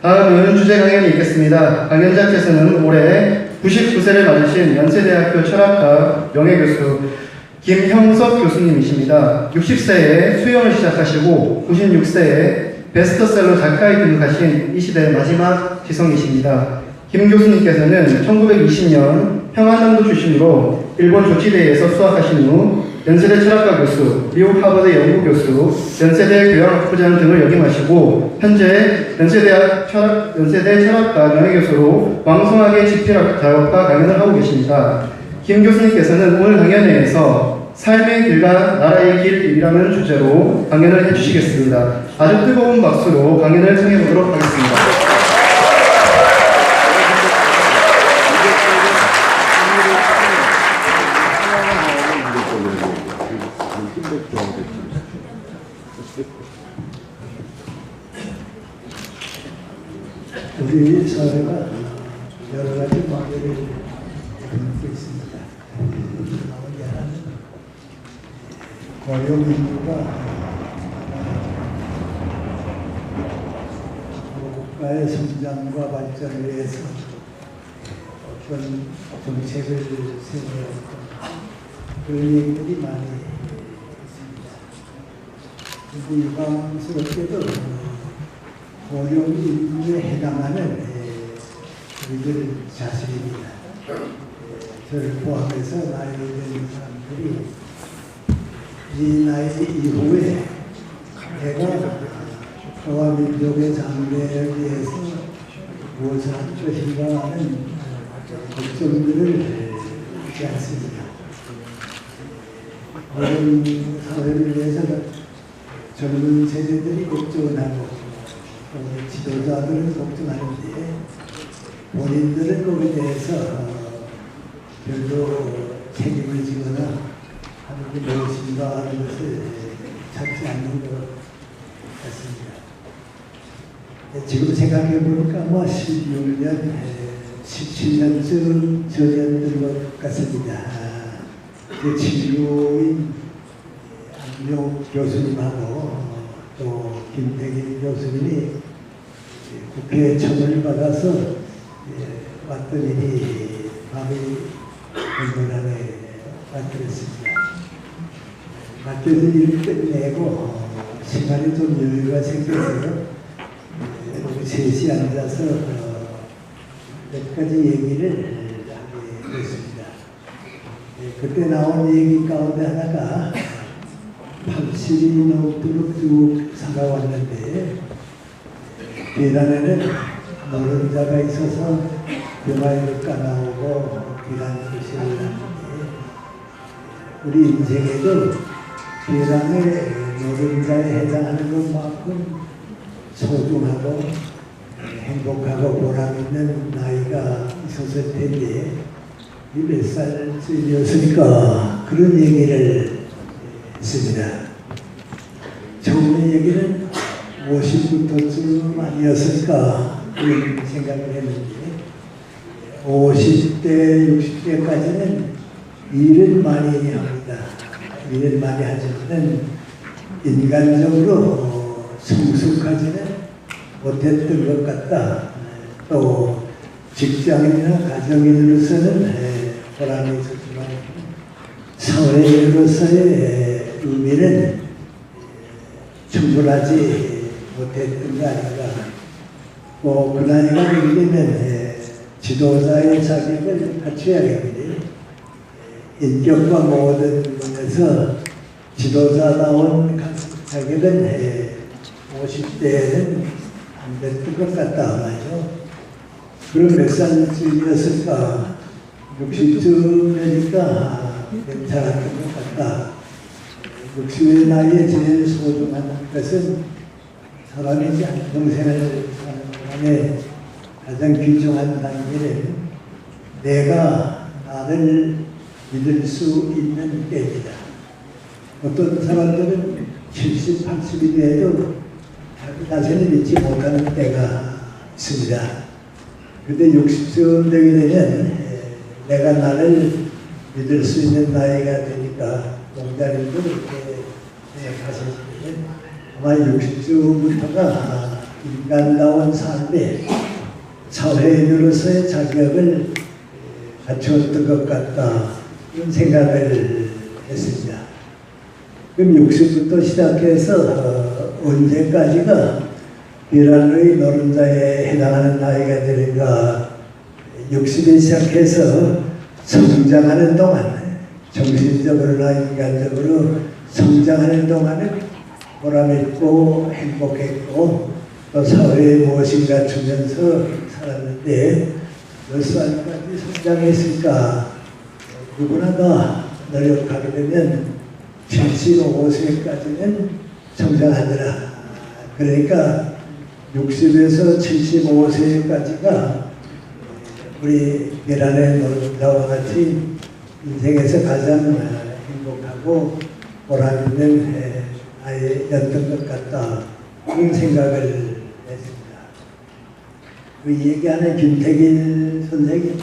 다음은 주제 강연이 있겠습니다. 강연자께서는 올해 99세를 맞으신 연세대학교 철학과 명예교수 김형석 교수님이십니다. 60세에 수영을 시작하시고 96세에 베스트셀러 작가에 등극하신 이 시대의 마지막 지성이십니다. 김 교수님께서는 1920년 평안남도 출신으로 일본 조치대에서 수학하신 후 연세대 철학과 교수, 미국 하버드 연구교수, 연세대 교양학부장 등을 역임하시고 현재 연세대 철학과 명예교수로 왕성하게 집필학 작업과 강연을 하고 계십니다. 김 교수님께서는 오늘 강연회에서 삶의 길과 나라의 길이라는 주제로 강연을 해주시겠습니다. 아주 뜨거운 박수로 강연을 청해보도록 하겠습니다. 우리 사회가 여러 가지 문제를 겪고 있습니다. 고용 인구가 국가의 성장과 발전을 위해서 어떤 정책을 세워야 그런 얘기들이 많이 있습니다. 일방스럽게도 고용 인구에 해당하는 우리들 자신입니다. 저를 포함해서 나이를 든 사람들이 이 나이 이후에 내가 저와 민족의 장래를 위해서 무엇을 할 것인가 하는 걱정들을 하지 않습니다. 그런 사회를 위해서 젊은 세대들이 걱정을 하고 지도자들은 걱정하는데 본인들은 거기에 대해서 별로 책임을 지거나 하는 게 무엇인가 하는 것을 찾지 않는 것 같습니다. 지금 생각해 보니까 아마 16년, 17년쯤 전이었던 것 같습니다. 제 친구인 안명 교수님하고 또 김태길 교수님이 국회에 청을 받아서 왔더니 밤이 건전하게 맡겼습니다. 맡겨서 일을 끝내고 시간이 좀 여유가 생겨서요. 우리 셋이 앉아서 몇 가지 얘기를 하게 됐습니다. 그때 나온 얘기 가운데 하나가 80이 넘도록 쭉 살아왔는데 계단에는 노른자가 있어서 병아리를 까나오고 계단 표시를 하는데 우리 인생에도 계단의 노른자에 해당하는 것만큼 소중하고 행복하고 보람 있는 나이가 있었을 텐데 이 몇 살쯤이었으니까 그런 얘기를 했습니다. 처음에 얘기는 50부터쯤 아니었을까 그런 생각을 했는데 50대, 60대까지는 일을 많이 합니다. 일을 많이 하지만 인간적으로 성숙하지는 못했던 것 같다. 또 직장인이나 가정인으로서는 보람이 있었지만 사회인으로서의 의미는 충분하지 못했던 거 아닌가. 그 나이가 되면 지도자의 자격을 갖춰야겠는데 인격과 모든 면에서 지도자다운 자격은 50대에는 안 됐던 것 같다 말이죠. 그럼 몇 살쯤이었을까? 60쯤 되니까 괜찮았던 것 같다. 60의 나이에 제일 소중한 것은 사람이 평생을 사는 동안에 가장 귀중한 단계는 내가 나를 믿을 수 있는 때입니다. 어떤 사람들은 70, 80이 돼도 자신을 믿지 못하는 때가 있습니다. 그런데 60쯤 되게 되면 내가 나를 믿을 수 있는 나이가 되니까 목자님도 이렇게 생각하시면 아마 60쯤부터가 인간다운 삶에 사회인으로서의 자격을 갖추었던 것 같다. 그런 생각을 했습니다. 그럼 60부터 시작해서 언제까지가 비란의 노른자에 해당하는 나이가 되는가? 60에 시작해서 성장하는 동안, 정신적으로나 인간적으로 성장하는 동안은 보람있고 행복했고 또 사회에 무엇인가 주면서 살았는데 몇 살까지 성장했을까? 누구나 다 노력하게 되면 75세까지는 성장하더라. 그러니까 60에서 75세까지가 우리 계란의 노른자와 같이 인생에서 가장 행복하고 보람있는 나이였던 것 같다. 그런 생각을 했습니다. 그 얘기하는 김태길 선생이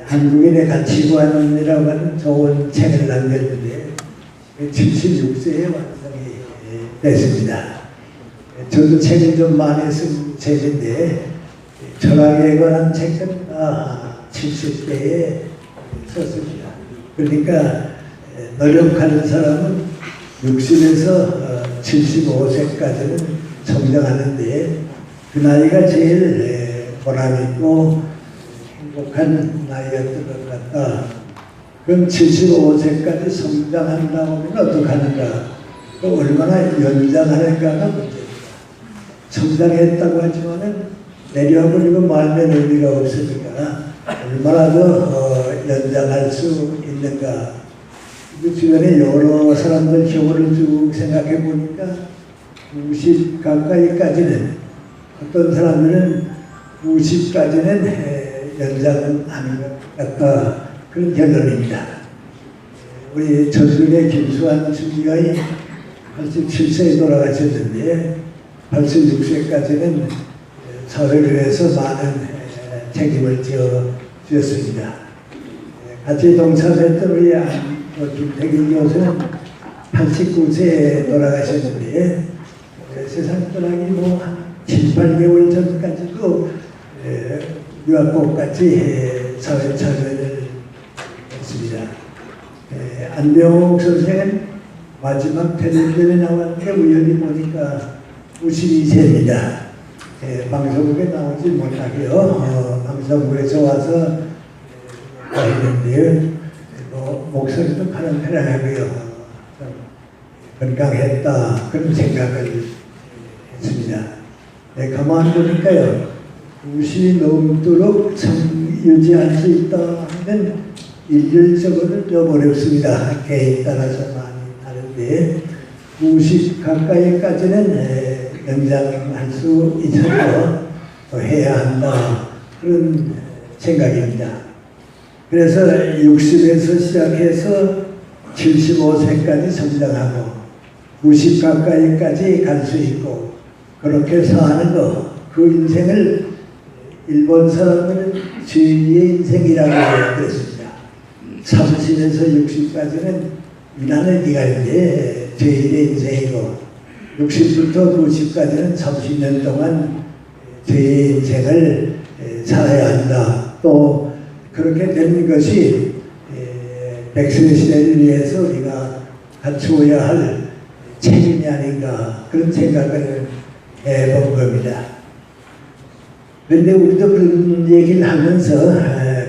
한국인의 가치관이라고 하는 좋은 책을 남겼는데 76세에 완성이 됐습니다. 저도 책을 좀 많이 쓴 책인데 철학에 관한 책은 70대에 썼습니다. 그러니까 노력하는 사람은 60에서 75세까지는 성장하는데 그 나이가 제일 보람있고 행복한 나이였던 것 같다. 그럼 75세까지 성장한다고 하면 어떻게 하는가? 또 얼마나 연장하는가가 문제입니다. 성장했다고 하지만은 내려버리고 말면 의미가 없으니까 얼마나 더 연장할 수 있는가. 그 주변에 여러 사람들 경우를 쭉 생각해 보니까 90 가까이까지는 어떤 사람들은 90까지는 연장하는 것 같다. 그런 결론입니다. 우리 전국의 김수환 중위원이 87세에 돌아가셨는데 86세까지는 사회를 위해서 많은 책임을 지었습니다. 같이 동참했던 우리 김태길 교수는 89세에 돌아가셨는데 세상 떠나기 한 7, 8개월 전까지도 유학곡같이 사회 참여를 했습니다. 안병옥 선생은 마지막 텔레비전에 나왔는데 우연히 보니까 92세입니다. 방송국에 나오지 못하고요. 방송국에서 와서 했는데요. 목소리도 편안하고요. 건강했다. 그런 생각을 했습니다. 가만히 보니까요. 90이 넘도록 유지할 수 있다 하면 일률적으로는 좀 어렵습니다. 개에 따라서 많이 다른데 90 가까이까지는 연장할 수 있어서 해야 한다. 그런 생각입니다. 그래서 60에서 시작해서 75세까지 성장하고 90 가까이까지 갈 수 있고 그렇게 사는 거, 그 인생을 일본 사람들은 죄의 인생이라고 그랬습니다. 30에서 60까지는 일하는 기간인데 죄의 인생이고 60부터 90까지는 30년 동안 죄의 인생을 살아야 한다. 또 그렇게 되는 것이 백세 시대를 위해서 우리가 갖추어야 할 책임이 아닌가 그런 생각을 해본 겁니다. 그런데 우리도 그런 얘기를 하면서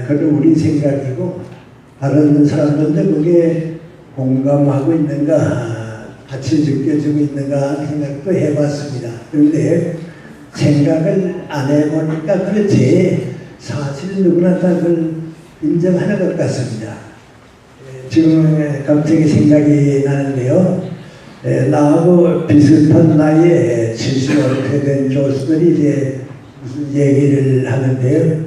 그건 우리 생각이고 다른 사람들도 그게 공감하고 있는가 같이 느껴지고 있는가 생각도 해봤습니다. 그런데 생각을 안 해보니까 그렇지 사실 누구나 다 그걸 인정하는 것 같습니다. 지금 갑자기 생각이 나는데요. 나하고 비슷한 나이에 70세 된 교수들이 이제 무슨 얘기를 하는데요.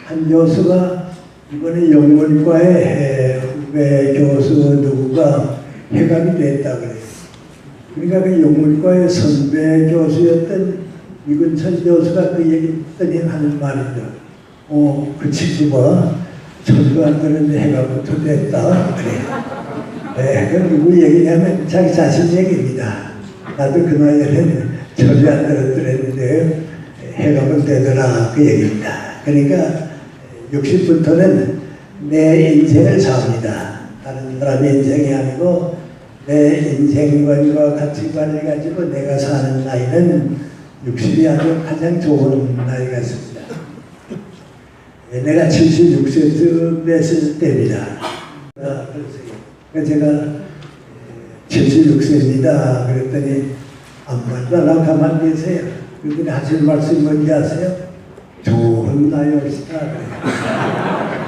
한 교수가 이번에 영문과의 후배 교수 누구가 해감이 됐다 그래요. 그러니까 그 영문과의 선배 교수였던 이근철 교수가 그 얘기 했더니 하는 말이죠. 그 친구가 초등학교는 해감부터 됐다 그래요. 그럼 누구 얘기냐면 자기 자신 얘기입니다. 나도 그 나이에는 철이 안 들었더랬는데 해가면 되더라 그 얘기입니다. 그러니까 60부터는 내 인생을 삽니다. 다른 사람의 인생이 아니고 내 인생관과 가치관을 가지고 내가 사는 나이는 60이 아주 가장 좋은 나이 같습니다. 내가 76세쯤 됐을 때입니다. 그래서 제가 76세입니다. 그랬더니 아무나 가만히 계세요. 그랬더니 하실 말씀이 뭔지 아세요? 좋은 나이 옵시다.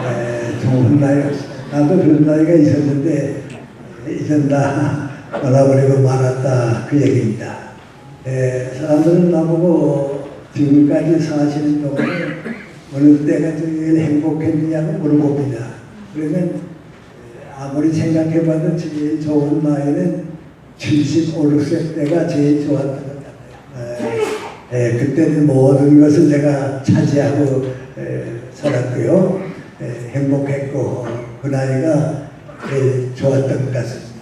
네, 좋은 나이 옵시다. 나도 그런 나이가 있었는데 이젠 다 떠나버리고 말았다 그 얘기입니다. 사람들은 나보고 지금까지 사시는 동안에 어느 때가 제일 행복했느냐고 물어봅니다. 그러면 아무리 생각해봐도 제일 좋은 나이는 75, 6세 때가 제일 좋았던 것 같아요. 그때는 모든 것을 제가 차지하고 살았고요. 행복했고 그 나이가 제일 좋았던 것 같습니다.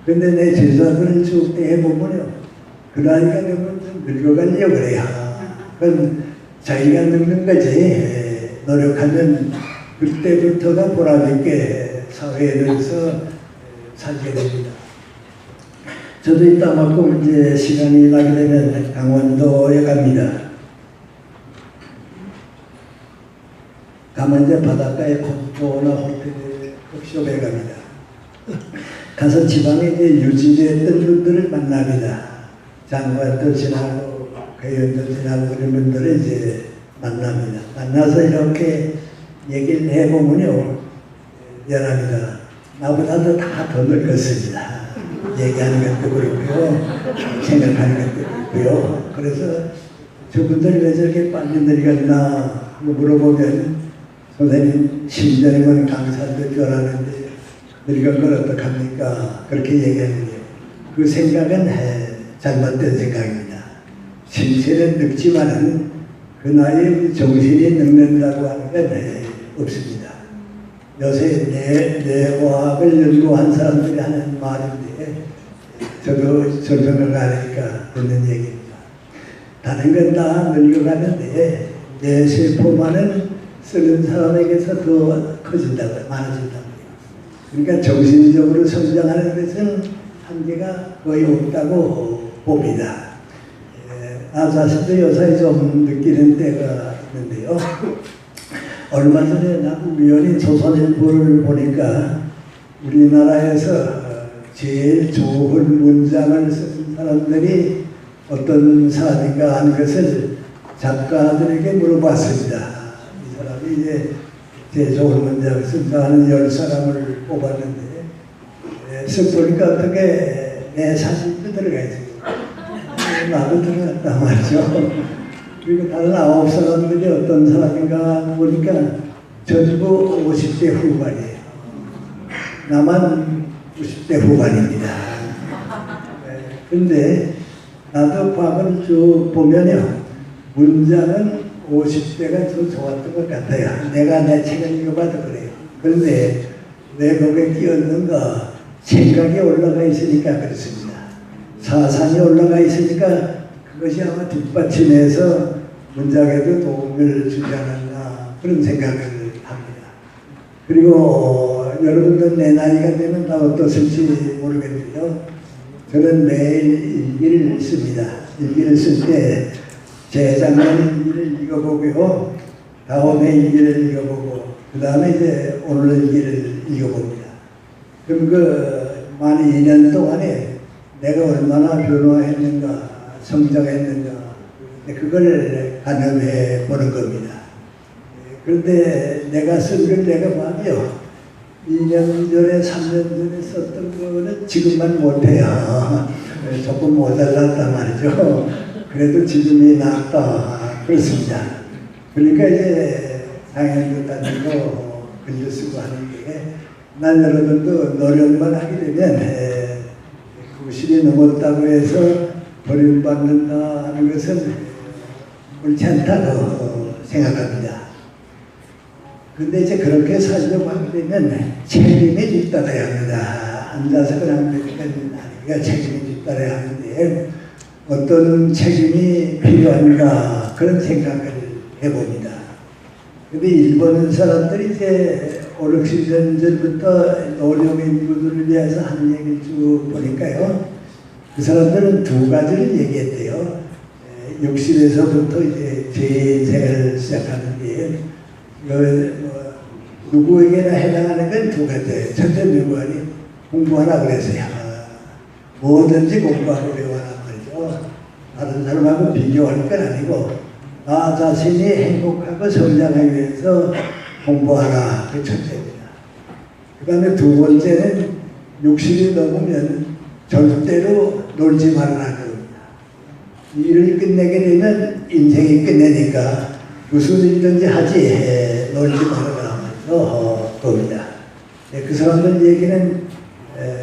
그런데 내 제자들을 쭉 해보면요. 그 나이가 되면 좀 늙어가려고 그래요. 그건 자기가 늙는 거지. 노력하면 그때부터가 보람있게 사회에 대해서 살게 됩니다. 저도 이따만큼 이제 시간이 나게 되면 강원도에 갑니다. 가면 이제 바닷가에 콘도나 호텔에 커피숍에 갑니다. 가서 지방에 이제 유지됐던 분들을 만납니다. 장관도 지나고 회원도 지나고 그런 분들을 이제 만납니다. 만나서 이렇게 얘기를 해보면요. 미안합니다. 나보다도 다 더 늙었습니다. 얘기하는 것도 그렇고요. 생각하는 것도 그렇고요. 그래서 저분들이 왜 저렇게 빨리 늙었나 물어보면 선생님 10년이면 강사될 줄 알았는데 늙은 걸 어떡합니까? 그렇게 얘기하는데 그 생각은 잘못된 생각입니다. 신체는 늙지만은 그 나이에 정신이 늙는다고 하는 건 없습니다. 요새 뇌과학을 연구한 사람들이 하는 말인데 저도 설명을 하니까 듣는 얘기입니다. 다른 건 다 늙어가는데 뇌세포만은 쓰는 사람에게서 더 커진다고요. 많아진다고요. 그러니까 정신적으로 성장하는 것은 한계가 거의 없다고 봅니다. 나 자신도 요새 좀 느끼는 때가 있는데요. 얼마 전에 나도 우연히 조선일보를 보니까 우리나라에서 제일 좋은 문장을 쓴 사람들이 어떤 사람인가 하는 것을 작가들에게 물어봤습니다. 이 사람이 이제 제일 좋은 문장을 쓴다 하는 10사람을 뽑았는데 쓱 보니까 어떻게 내 사진도 들어가 있어요. 나도 들어갔단 말이죠. 그리고 다른 9사람들이 어떤 사람인가 보니까 전부 50대 후반이에요. 나만 90대 후반입니다. 근데 나도 과거를 쭉 보면요. 문장은 50대가 더 좋았던 것 같아요. 내가 내 책을 읽어봐도 그래요. 그런데 내 거기에 끼었는가 생각이 올라가 있으니까 그렇습니다. 사상이 올라가 있으니까 그것이 아마 뒷받침해서 문장에도 도움을 주지 않았나 그런 생각을 합니다. 그리고 여러분들 내 나이가 되면 다 어떠실지 모르겠는데요. 저는 매일 일기를 씁니다. 일기를 쓸 때 재작년 일기를 읽어보고요. 다음에 일기를 읽어보고 그 다음에 이제 오늘 일기를 읽어봅니다. 그럼 만 2년 동안에 내가 얼마나 변화했는가 성장했는가 그걸 가늠해 보는 겁니다. 그런데 내가 쓴 걸 내가 봐도요. 2년 전에 3년 전에 썼던 거는 지금만 못해요. 조금 모자랐단 말이죠. 그래도 지금이 낫다 그렇습니다. 그러니까 이제 당연도 다니고 글도 쓰고 하는 게 난 여러분도 노력만 하게 되면 90이 넘었다고 해서 버림받는다 하는 것은 옳지 않다고 생각합니다. 근데 이제 그렇게 살려고 하게 되면 책임이 뒤따라야 합니다. 앉아서 그냥 되는 건 아니라 책임이 뒤따라야 하는데 어떤 책임이 필요한가 그런 생각을 해봅니다. 근데 일본 사람들이 이제 5, 60년 전부터 노령 인구들을 위해서 하는 얘기를 쭉 보니까요. 그 사람들은 두 가지를 얘기했대요. 60에서부터 이제 재생을 시작하는 게 누구에게나 해당하는 건 두 가지예요. 첫째 누구하니 공부하라 그랬어요. 뭐든지 공부하고 배워라 말이죠. 다른 사람하고 비교할 건 아니고 나 자신이 행복하고 성장하기 위해서 공부하라. 그게 첫째입니다. 그 다음에 두 번째는 60이 넘으면 절대로 놀지 말아라 그럽니다. 일을 끝내게 되면 인생이 끝내니까 무슨 일든지 하지 놀지 말아라 하면서 겁니다. 그 사람들 얘기는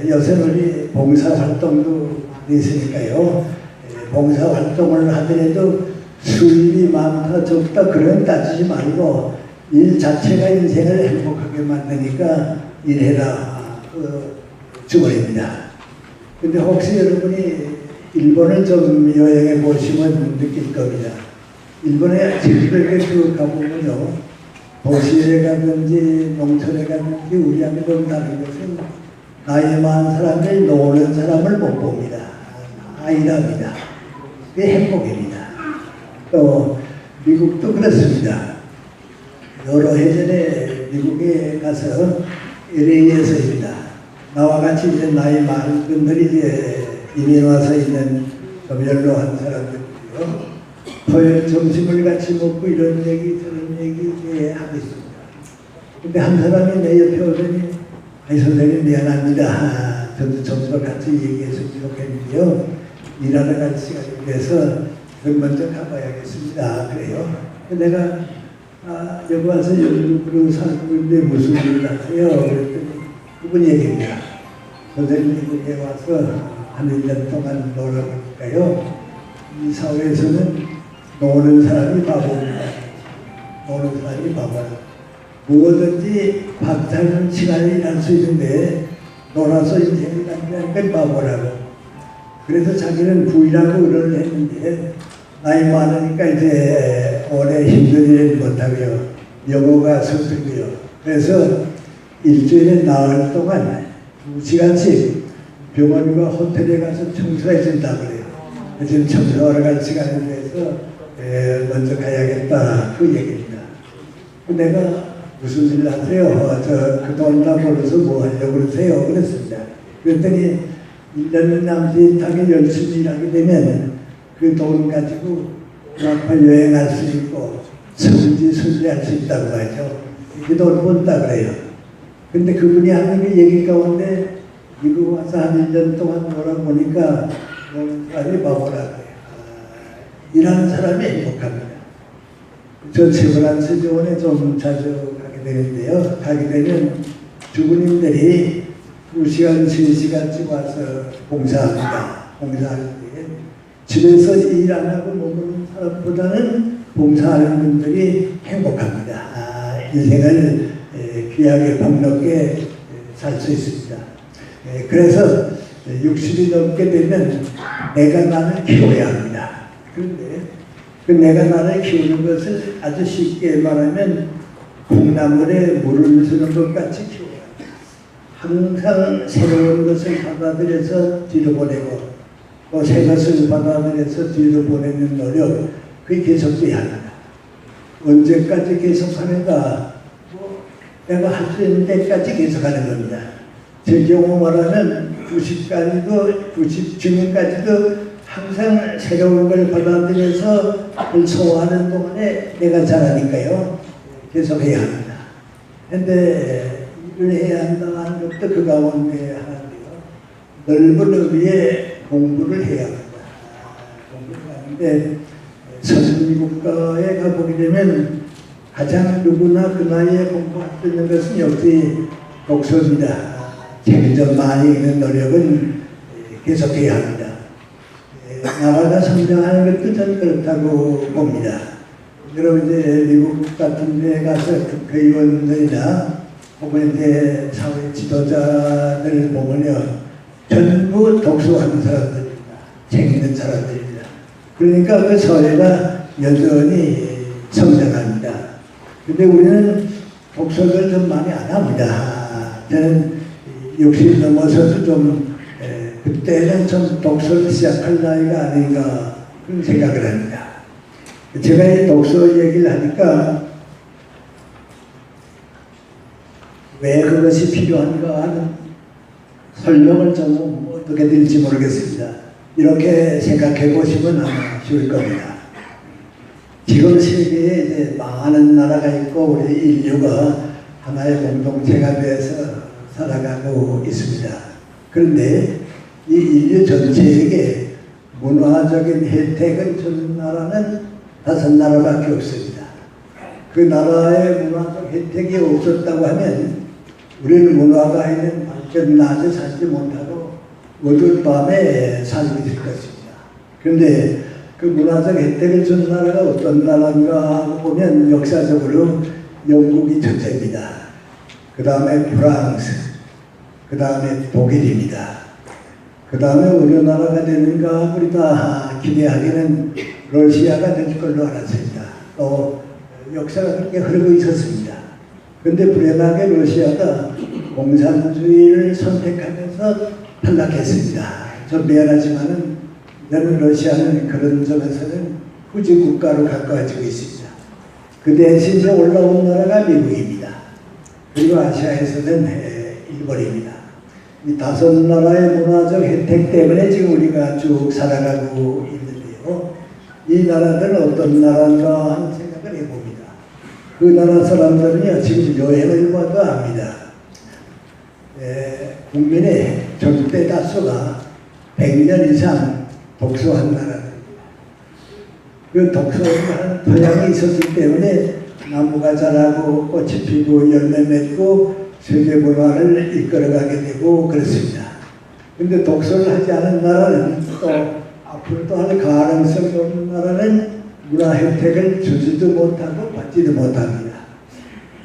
요새는 우리 봉사활동도 있으니까요. 봉사활동을 하더라도 수입이 많다 적다 그런 따지지 말고 일 자체가 인생을 행복하게 만드니까 일해라 주문입니다. 근데 혹시 여러분이 일본을 좀 여행해 보시면 느낄 겁니다. 일본에 지금까지 그 가보면요, 도시에 가든지 농촌에 가든지 우리하고 좀 다른 것은 나이 많은 사람들 노는 사람을 못 봅니다. 아이랍니다. 그게 행복입니다. 또 미국도 그렇습니다. 여러 해 전에 미국에 가서 LA에서입니다. 나와 같이 이제 나이 많은 분들이 이제 이민 와서 있는 좀 연로한 사람들이요. 토요일 점심을 같이 먹고 이런 얘기 저런 얘기 하고 있습니다. 근데 한 사람이 내 옆에 오더니 아이 선생님 미안합니다. 저도 점심을 같이 얘기했으면 좋겠는데요. 일하러 갈 시간이 돼서 먼저 가봐야겠습니다. 그래요. 내가 여기 와서 연극으로 살고 있는데 무슨 일 하세요? 그랬더니 그분 얘기입니다. 선생님 미국에 와서 한 1년 동안 놀아보니까요. 이 사회에서는 노는 사람이 바보입니다. 노는 사람이 바보라. 무엇든지 박차는 시간에 일할 수 있는데 놀아서 인생을 낭비하는 건 바보라고. 그래서 자기는 부인하고 의논을 했는데 나이 많으니까 이제 오래 힘든 일 못하고요. 영어가 서툴고요. 그래서 일주일에 나흘 동안 2시간씩 병원과 호텔에 가서 청소해 준다 그래요. 지금 청소하러 갈 시간에 대해서 먼저 가야겠다 그 얘기입니다. 내가 무슨 일 하세요? 저 그 돈 다 벌어서 뭐 하려고 그러세요? 그랬습니다. 그랬더니 1년 남짓하게 열심히 일하게 되면 그 돈 가지고 아파 여행할 수 있고 성지 순례할 수 있다고 하죠. 그 돈 번다 그래요. 근데 그분이 하는 그 얘기 가운데 미국 와서 한 1년 동안 놀아보니까 노는 사람이 바보라 그래요. 일하는 사람이 행복합니다. 저 세브란스 병원에 좀 자주 가게 되는데요. 가게 되면 주부님들이 2시간, 3시간씩 와서 봉사합니다. 봉사하는데 집에서 일 안 하고 머무는 사람보다는 봉사하는 분들이 행복합니다. 인생을 귀하게 복롭게 살 수 있습니다. 그래서 60이 넘게 되면 내가 나를 키워야 합니다. 그런데 그 내가 나를 키우는 것을 아주 쉽게 말하면 콩나물에 물을 주는 것 같이 키워야 합니다. 항상 새로운 것을 받아들여서 뒤로 보내고 또 새 것을 받아들여서 뒤로 보내는 노력, 그게 계속돼야 합니다. 언제까지 계속하는가? 내가 할 수 있는 때까지 계속하는 겁니다. 제 경우 말하면 90까지도 90주년까지도 항상 새로운 걸 받아들여서 그걸 소화하는 동안에 내가 자라니까요. 계속해야 합니다. 그런데 일을 해야 한다는 것도 그 가운데 하나인데요. 넓은 의미의 공부를 해야 합니다. 공부를 하는데 선진국가에 가보게 되면 가장 누구나 그 나이에 공부할 수 있는 것은 역시 독서입니다. 책을 좀 많이 읽는 노력은 계속해야 합니다. 나라가 성장하는 것도 저는 그렇다고 봅니다. 여러분 이제 미국 같은 데 가서 국회의원들이나 혹은 이제 사회 지도자들 보면요. 전부 독서하는 사람들입니다. 책 읽는 사람들입니다. 그러니까 그 사회가 여전히 성장합니다. 근데 우리는 독서를 좀 많이 안 합니다. 저는 60 넘어서도 좀 그때는 좀 독서를 시작할 나이가 아닌가 그런 생각을 합니다. 제가 이 독서 얘기를 하니까 왜 그것이 필요한가 하는 설명을 좀 어떻게 될지 모르겠습니다. 이렇게 생각해 보시면 아마 쉬울 겁니다. 지금 세계에 이제 많은 나라가 있고 우리 인류가 하나의 공동체가 되어서 살아가고 있습니다. 그런데 이 인류 전체에게 문화적인 혜택을 주는 나라는 5나라밖에 없습니다. 그 나라의 문화적 혜택이 없었다고 하면 우리는 문화가 있는 밝은 낮에 살지 못하고 어두운 밤에 살고 있을 것입니다. 그런데 그 문화적 혜택을 준 나라가 어떤 나라인가 하고 보면 역사적으로 영국이 첫째입니다. 그 다음에 프랑스, 그 다음에 독일입니다. 그 다음에 어느 나라가 되는가 우리 다 기대하기는 러시아가 될 걸로 알았습니다. 또 역사가 그렇게 흐르고 있었습니다. 그런데 불행하게 러시아가 공산주의를 선택하면서 탈락했습니다. 좀 미안하지만은 저는 러시아는 그런 점에서는 후진 국가로 가까워지고 있습니다. 그 대신 이제 올라온 나라가 미국입니다. 그리고 아시아에서는 일본입니다. 이 5나라의 문화적 혜택 때문에 지금 우리가 쭉 살아가고 있는데요. 이 나라들은 어떤 나라인가 하는 생각을 해봅니다. 그 나라 사람들은요, 지금 여행을 와도 압니다. 국민의 절대 다수가 100년 이상 독서한 나라입니다. 그 독서하는 토양이 있었기 때문에 나무가 자라고 꽃이 피고 열매 맺고 세계 문화를 이끌어가게 되고 그렇습니다. 그런데 독서를 하지 않은 나라는 또 앞으로도 할 가능성이 없는 나라는 문화 혜택을 주지도 못하고 받지도 못합니다.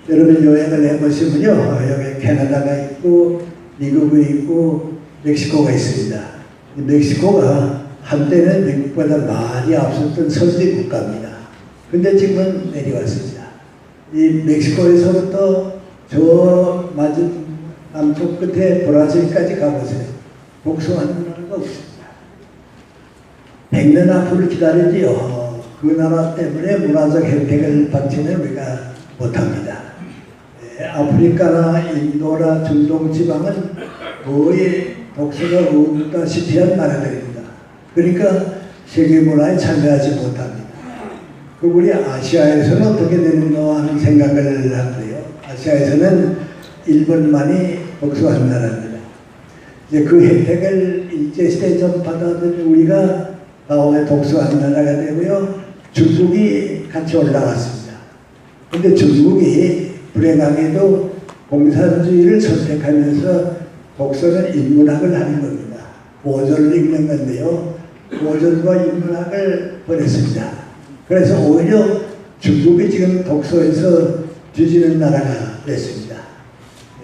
여러분 여행을 해보시면요, 여기 캐나다가 있고 미국이 있고 멕시코가 있습니다. 멕시코가 한때는 미국보다 많이 앞섰던 선진 국가입니다. 근데 지금은 내려왔습니다. 이 멕시코에서부터 저 맞은 남쪽 끝에 브라질까지 가보세요. 독서하는 나라가 없습니다. 100년 앞으로 기다리지요. 그 나라 때문에 문화적 혜택을 받지는 우리가 못합니다. 아프리카나 인도나 중동 지방은 거의 독서가 없다시피 한 나라들입니다. 그러니까 세계 문화에 참여하지 못합니다. 그 우리 아시아에서는 어떻게 되는가 하는 생각을 하는데요. 아시아에서는 일본만이 독서한 나라입니다. 이제 그 혜택을 일제시대 전 받아들인 우리가 다음에 독서한 나라가 되고요. 중국이 같이 올라왔습니다. 근데 중국이 불행하게도 공산주의를 선택하면서 독서는 인문학을 하는 겁니다. 고전을 읽는 건데요. 고전과 인문학을 버렸습니다. 그래서 오히려 중국이 지금 독서에서 뒤지는 나라가 됐습니다.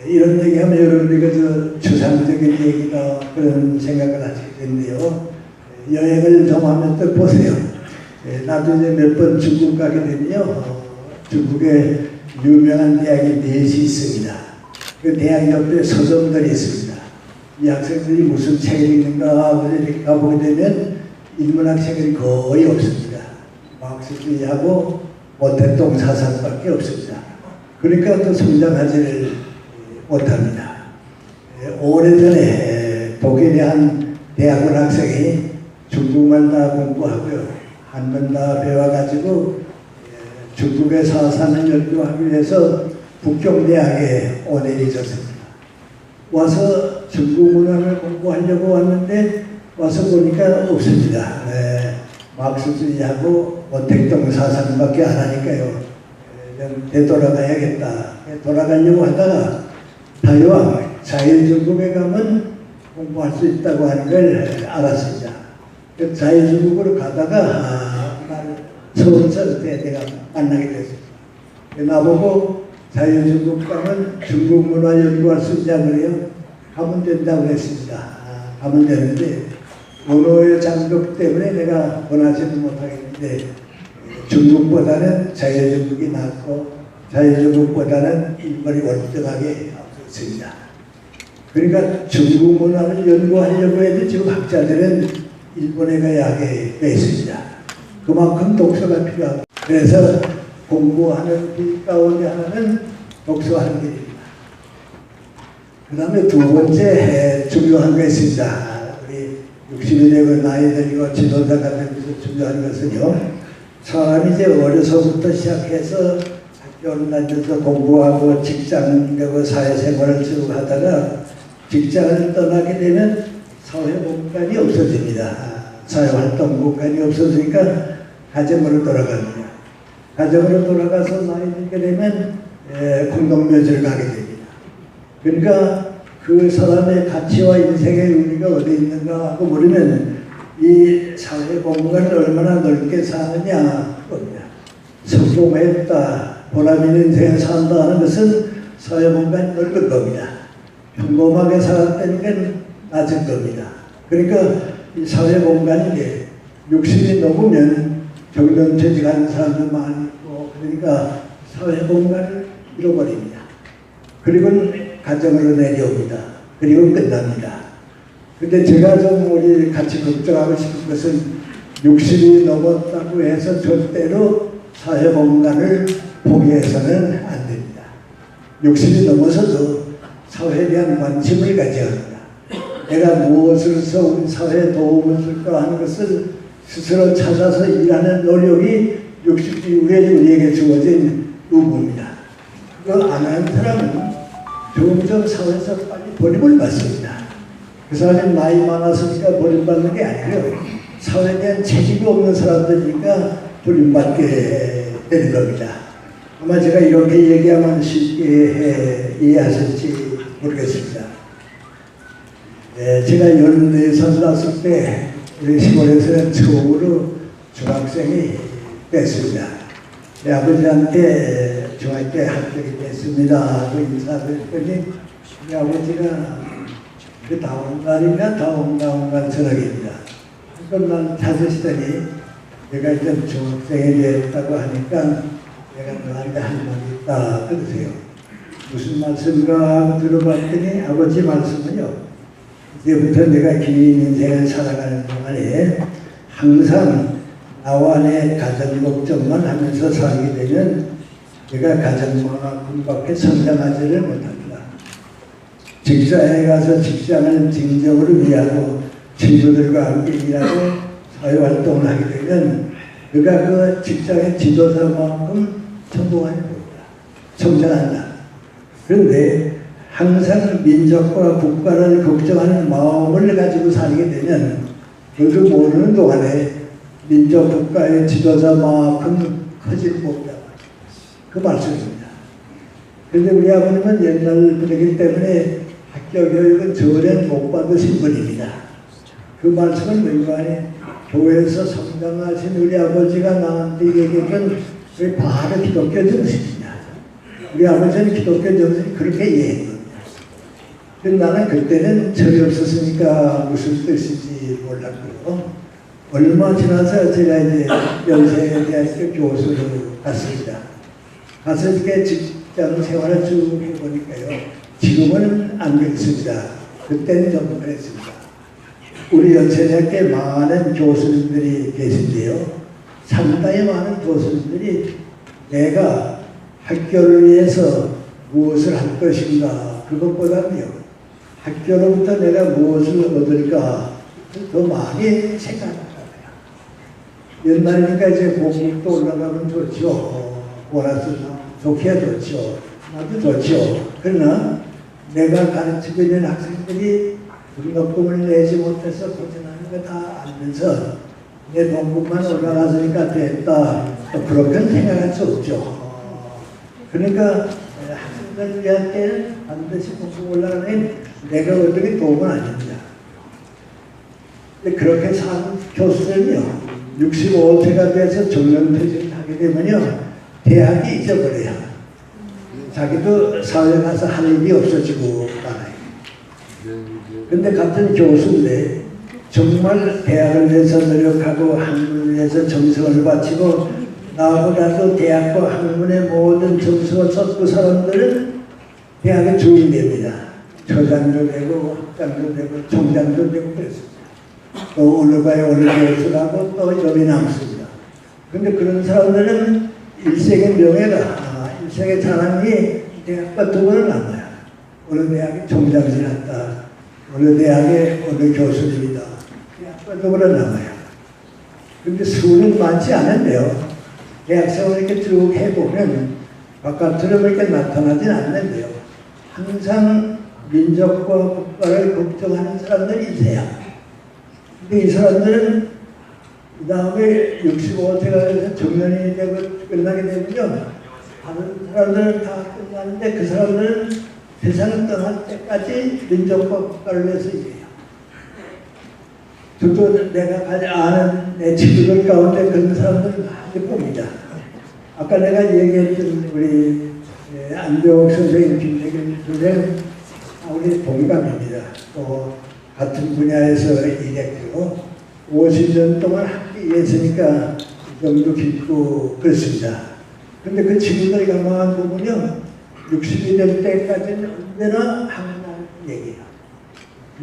이런 얘기하면 여러분들이 저 추상적인 얘기가 그런 생각을 하시게 되는데요. 여행을 좀 하면 또 보세요. 나도 이제 몇 번 중국 가게 되면요. 중국에 유명한 대학이 4시 있습니다. 그 대학 옆에 서점들이 있습니다. 이 학생들이 무슨 책을 읽는가 하고 이렇게 가보게 되면 인문학 책이 거의 없습니다. 마르크스주의하고 모택동 사상밖에 없습니다. 그러니까 또 성장하지를 못합니다. 오래전에 독일의 한 대학원 학생이 중국말 다 공부하고요. 한문 다 배워가지고 중국의 사상을 연구하기 위해서 북경대학에 오늘이 있었습니다. 와서 중국 문화를 공부하려고 왔는데 와서 보니까 없습니다. 마르크스주의하고 모택동 사상밖에 안 하니까요. 되돌아가야겠다. 돌아가려고 하다가 타이완 자유중국에 가면 공부할 수 있다고 하는 걸 알았습니다. 자유중국으로 가다가 서울서 내가 만나게 됐습니다. 나보고 자유중국 가면 중국 문화 연구할 수 있냐 그래요. 가면 된다고 했습니다. 가면 되는데 언어의 장벽 때문에 내가 원하지는 못하겠는데 중국보다는 자유중국이 낫고 자유중국보다는 일본이 월등하게 앞섰습니다. 그러니까 중국 문화를 연구하려고 해도 지금 학자들은 일본에 약에 있습니다. 그만큼 독서가 필요하고 그래서 공부하는 길 가운데 하나는 독서하는 길입니다. 그 다음에 두 번째 중요한 거 있습니다. 우리 60이 되고 나이 들고 지도자가 되면서 중요한 것은요. 사람이 이제 어려서부터 시작해서 학교를 다니면서 공부하고 직장 되고 사회생활을 쭉 하다가 직장을 떠나게 되면 사회 공간이 없어집니다. 사회활동 공간이 없어지니까 가정으로 돌아갑니다. 가정으로 돌아가서 나이 들게 되면 공동묘지를 가게 됩니다. 그러니까 그 사람의 가치와 인생의 의미가 어디 있는가 하고 물으면 이 사회 공간을 얼마나 넓게 사느냐 겁니다. 성공했다, 보람 있는 인생을 산다 하는 것은 사회 공간이 넓은 겁니다. 평범하게 살았다는 건 낮은 겁니다. 그러니까 이 사회 공간이 60이 넘으면 정년퇴직하는 사람도 많이 있고 그러니까 사회 공간을 잃어버립니다. 그리고 가정으로 내려옵니다. 그리고 끝납니다. 근데 제가 좀 우리 같이 걱정하고 싶은 것은 60이 넘었다고 해서 절대로 사회 공간을 포기해서는 안 됩니다. 60이 넘어서도 사회에 대한 관심을 가져야 합니다. 내가 무엇을 해서 우리 사회에 도움을 줄까 하는 것을 스스로 찾아서 일하는 노력이 60 이후에 우리에게 주어진 의무입니다. 그거 안 하는 사람은 점점 사회에서 빨리 버림을 받습니다. 그 사람이 나이 많았으니까 버림받는 게 아니고요. 사회에 대한 책임이 없는 사람들이니까 버림받게 되는 겁니다. 아마 제가 이렇게 얘기하면 쉽게 이해하실지 모르겠습니다. 제가 14살 났을 때 우리 시골에서는 처음으로 중학생이 됐습니다. 내 아버지한테 중학교 때 합격이 됐습니다 하고 인사를 했더니 우리 아버지가 그 다음 날인가 다음 날 저녁입니다. 그럼 난 찾으시더니 내가 이제 중학생이 됐다고 하니까 내가 너한테 할 말이 있다 그러세요. 무슨 말씀인가 들어봤더니 아버지 말씀은요. 이제부터 내가 긴 인생을 살아가는 동안에 항상 나와 내 가정 걱정만 하면서 살게 되면 내가 가정만큼밖에 성장하지를 못합니다. 직장에 가서 직장을 진정으로 위하고 친구들과 함께 일하고 사회활동을 하게 되면 내가 그 직장의 지도자만큼 성공하는 겁니다. 성장한다. 그런데 항상 민족과 국가를 걱정하는 마음을 가지고 살게 되면 그것을 모르는 동안에 민족 국가의 지도자만큼 커질 못다. 그 말씀입니다. 그런데 우리 아버님은 옛날 분이기 때문에 학교 교육은 전혀 못 받으신 분입니다. 그 말씀은 맹관에 교회에서 성장하신 우리 아버지가 나한테 얘기했던 그 바로 기독교 정신이냐. 우리 아버지는 기독교 정신이 그렇게 이해했거든요. 나는 그때는 철이 없었으니까 무슨 뜻인지 몰랐고요. 얼마 지나서 제가 이제 연세대학교 교수로 갔습니다. 가서 이렇게 직장 생활을 쭉 해보니까요. 지금은 안 그렇습니다. 그때는 좀 그랬습니다. 우리 연세대학교에 많은 교수님들이 계신데요. 상당히 많은 교수님들이 내가 학교를 위해서 무엇을 할 것인가 그것보다는요. 학교로부터 내가 무엇을 얻을까 더 많이 생각합니다. 옛날이니까 이제 공국도 올라가면 좋죠. 보너스 좋게 좋죠. 나도 좋죠. 그러나 내가 가르치고 있는 학생들이 등록금을 내지 못해서 고생하는 거 다 알면서 내 동급만 올라갔으니까 됐다. 또 그렇게는 생각할 수 없죠. 그러니까 학생들한테는 반드시 공급 올라가면 내가 어떻게 도움은 아닙니다. 근데 그렇게 산 교수들은요. 65세가 돼서 정년퇴직을 하게 되면요. 대학이 잊어버려요. 자기도 사회에 가서 할 일이 없어지고 말아요. 근데 같은 교수인데 정말 대학을 위해서 노력하고 학문을 위해서 정성을 바치고 나보다도 대학과 학문의 모든 정성을 쏟고 사람들은 대학에 주인됩니다. 처장도 되고 학장도 되고 총장도 되고 그랬습니다. 또 올라가야 올라가서라고 또 열이 남습니다. 그런데 그런 사람들은 일생의 명예가 일생의 자랑이 대학과 두 번을 남아요. 어느 대학에 총장실 한다. 어느 대학에 어느 교수님이다. 대학과 두 번을 남아요. 그런데 수는 많지 않은데요. 대학생활을 이렇게 쭉 해보면 바깥으로 그렇게 나타나진 않는데요. 항상 민족과 국가를 걱정하는 사람들이 있어요. 근데 이 사람들은 그 다음에 65세가 돼서 정년이 되고 끝나게 되면요. 다른 사람들은 다 끝나는데 그 사람들은 세상을 떠날 때까지 민족과 국가를 위해서 일해요. 저도 내가 가장 아는 내 친구들 가운데 그런 사람들을 많이 봅니다. 아까 내가 얘기했던 우리 안병옥 선생님, 김대균 선생님, 우리 동감입니다. 또 같은 분야에서 일했고 50년 동안 함께 일했으니까 정도 깊고 그렇습니다. 그런데 그 친구들이 강화한 부분은요. 60이 될 때까지는 언제나 항상 얘기해요.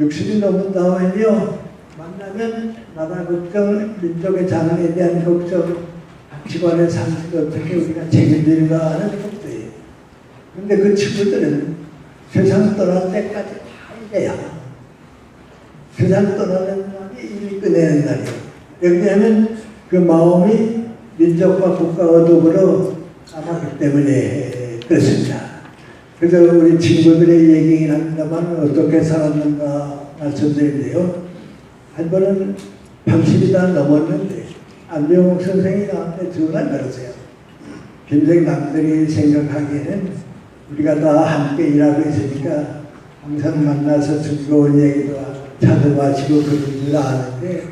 60이 넘은 다음에는요. 만나면 나라 걱정, 민족의 자랑에 대한 걱정, 가치관의 상식을 어떻게 우리가 책임지는가 하는 걱정이에요. 그런데 그 친구들은 세상 떠날 때까지 다 이래요. 세상 떠나는 날이 일이 끝내는 날이에요. 왜냐하면 그 마음이 민족과 국가와 더불어 남았기 때문에 그렇습니다. 그래서 우리 친구들의 얘기긴 합니다만 어떻게 살았는가 말씀드리는데요. 한 번은 80이 다 넘었는데 안병옥 선생이 나한테 전화를 걸었어요. 김생 남들이 생각하기에는 우리가 다 함께 일하고 있으니까 항상 만나서 즐거운 얘기도 하고 차도 마시고 그런 줄 아는데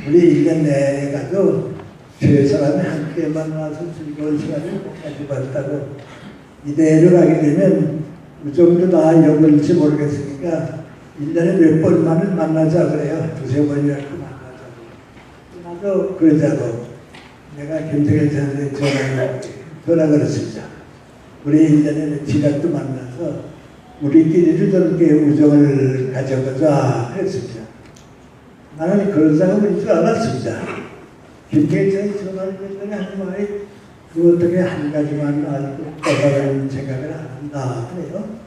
우리 1년 내내 가도 세 사람이 함께 만나서 즐거운 시간을 가져봤다고 이대로 가게 되면 그 정도 다 여물지 모르겠으니까 1년에 몇 번만은 만나자 그래요. 두세 번이라도 만나자고. 나도 그러자고. 내가 김태균 선생님한테 전화 걸었습니다. 우리 1년에 며칠이라도 만나서 우리끼리도 저렇게 우정을 가져보자 했습니다. 나는 그런 사람인 줄 알았습니다. 김태균 선생님이 전화를 했더니 한 말이 그 어떻게 한 가지만 아직도 떠다른 생각을 안 한다 그래요.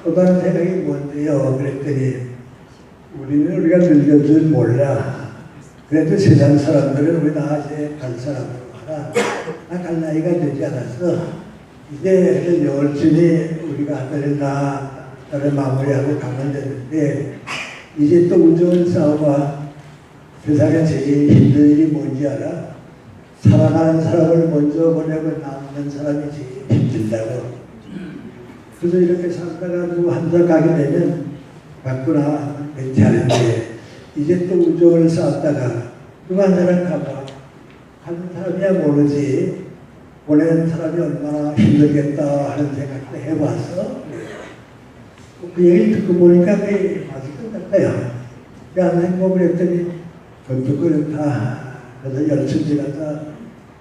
또 다른 생각이 뭔데요? 그랬더니 우리가 늙은 줄 몰라. 그래도 세상 사람들은 우리 나 이제 갈 사람으로 가라. 나 갈 나이가 되지 않았어. 이제 열심히 우리가 아들을 나를 마무리하고 가면 되는데 이제 또 우정을 싸워봐. 세상에 제일 힘든 일이 뭔지 알아? 사랑하는 사람을 먼저 보내고 남는 사람이 제일 힘들다고. 그래서 이렇게 살다가 한달 가게 되면 맞구나 괜찮은데 이제 또 우정을 쌓았다가 누가 한 사람 가봐 하는 사람이야 모르지 보내는 사람이 얼마나 힘들겠다 하는 생각도 해봤어. 그 얘기를 듣고 보니까 그게 맞을 것 같아요. 안 행복을 했더니 그것도 그렇다. 그래서 열심히 갔다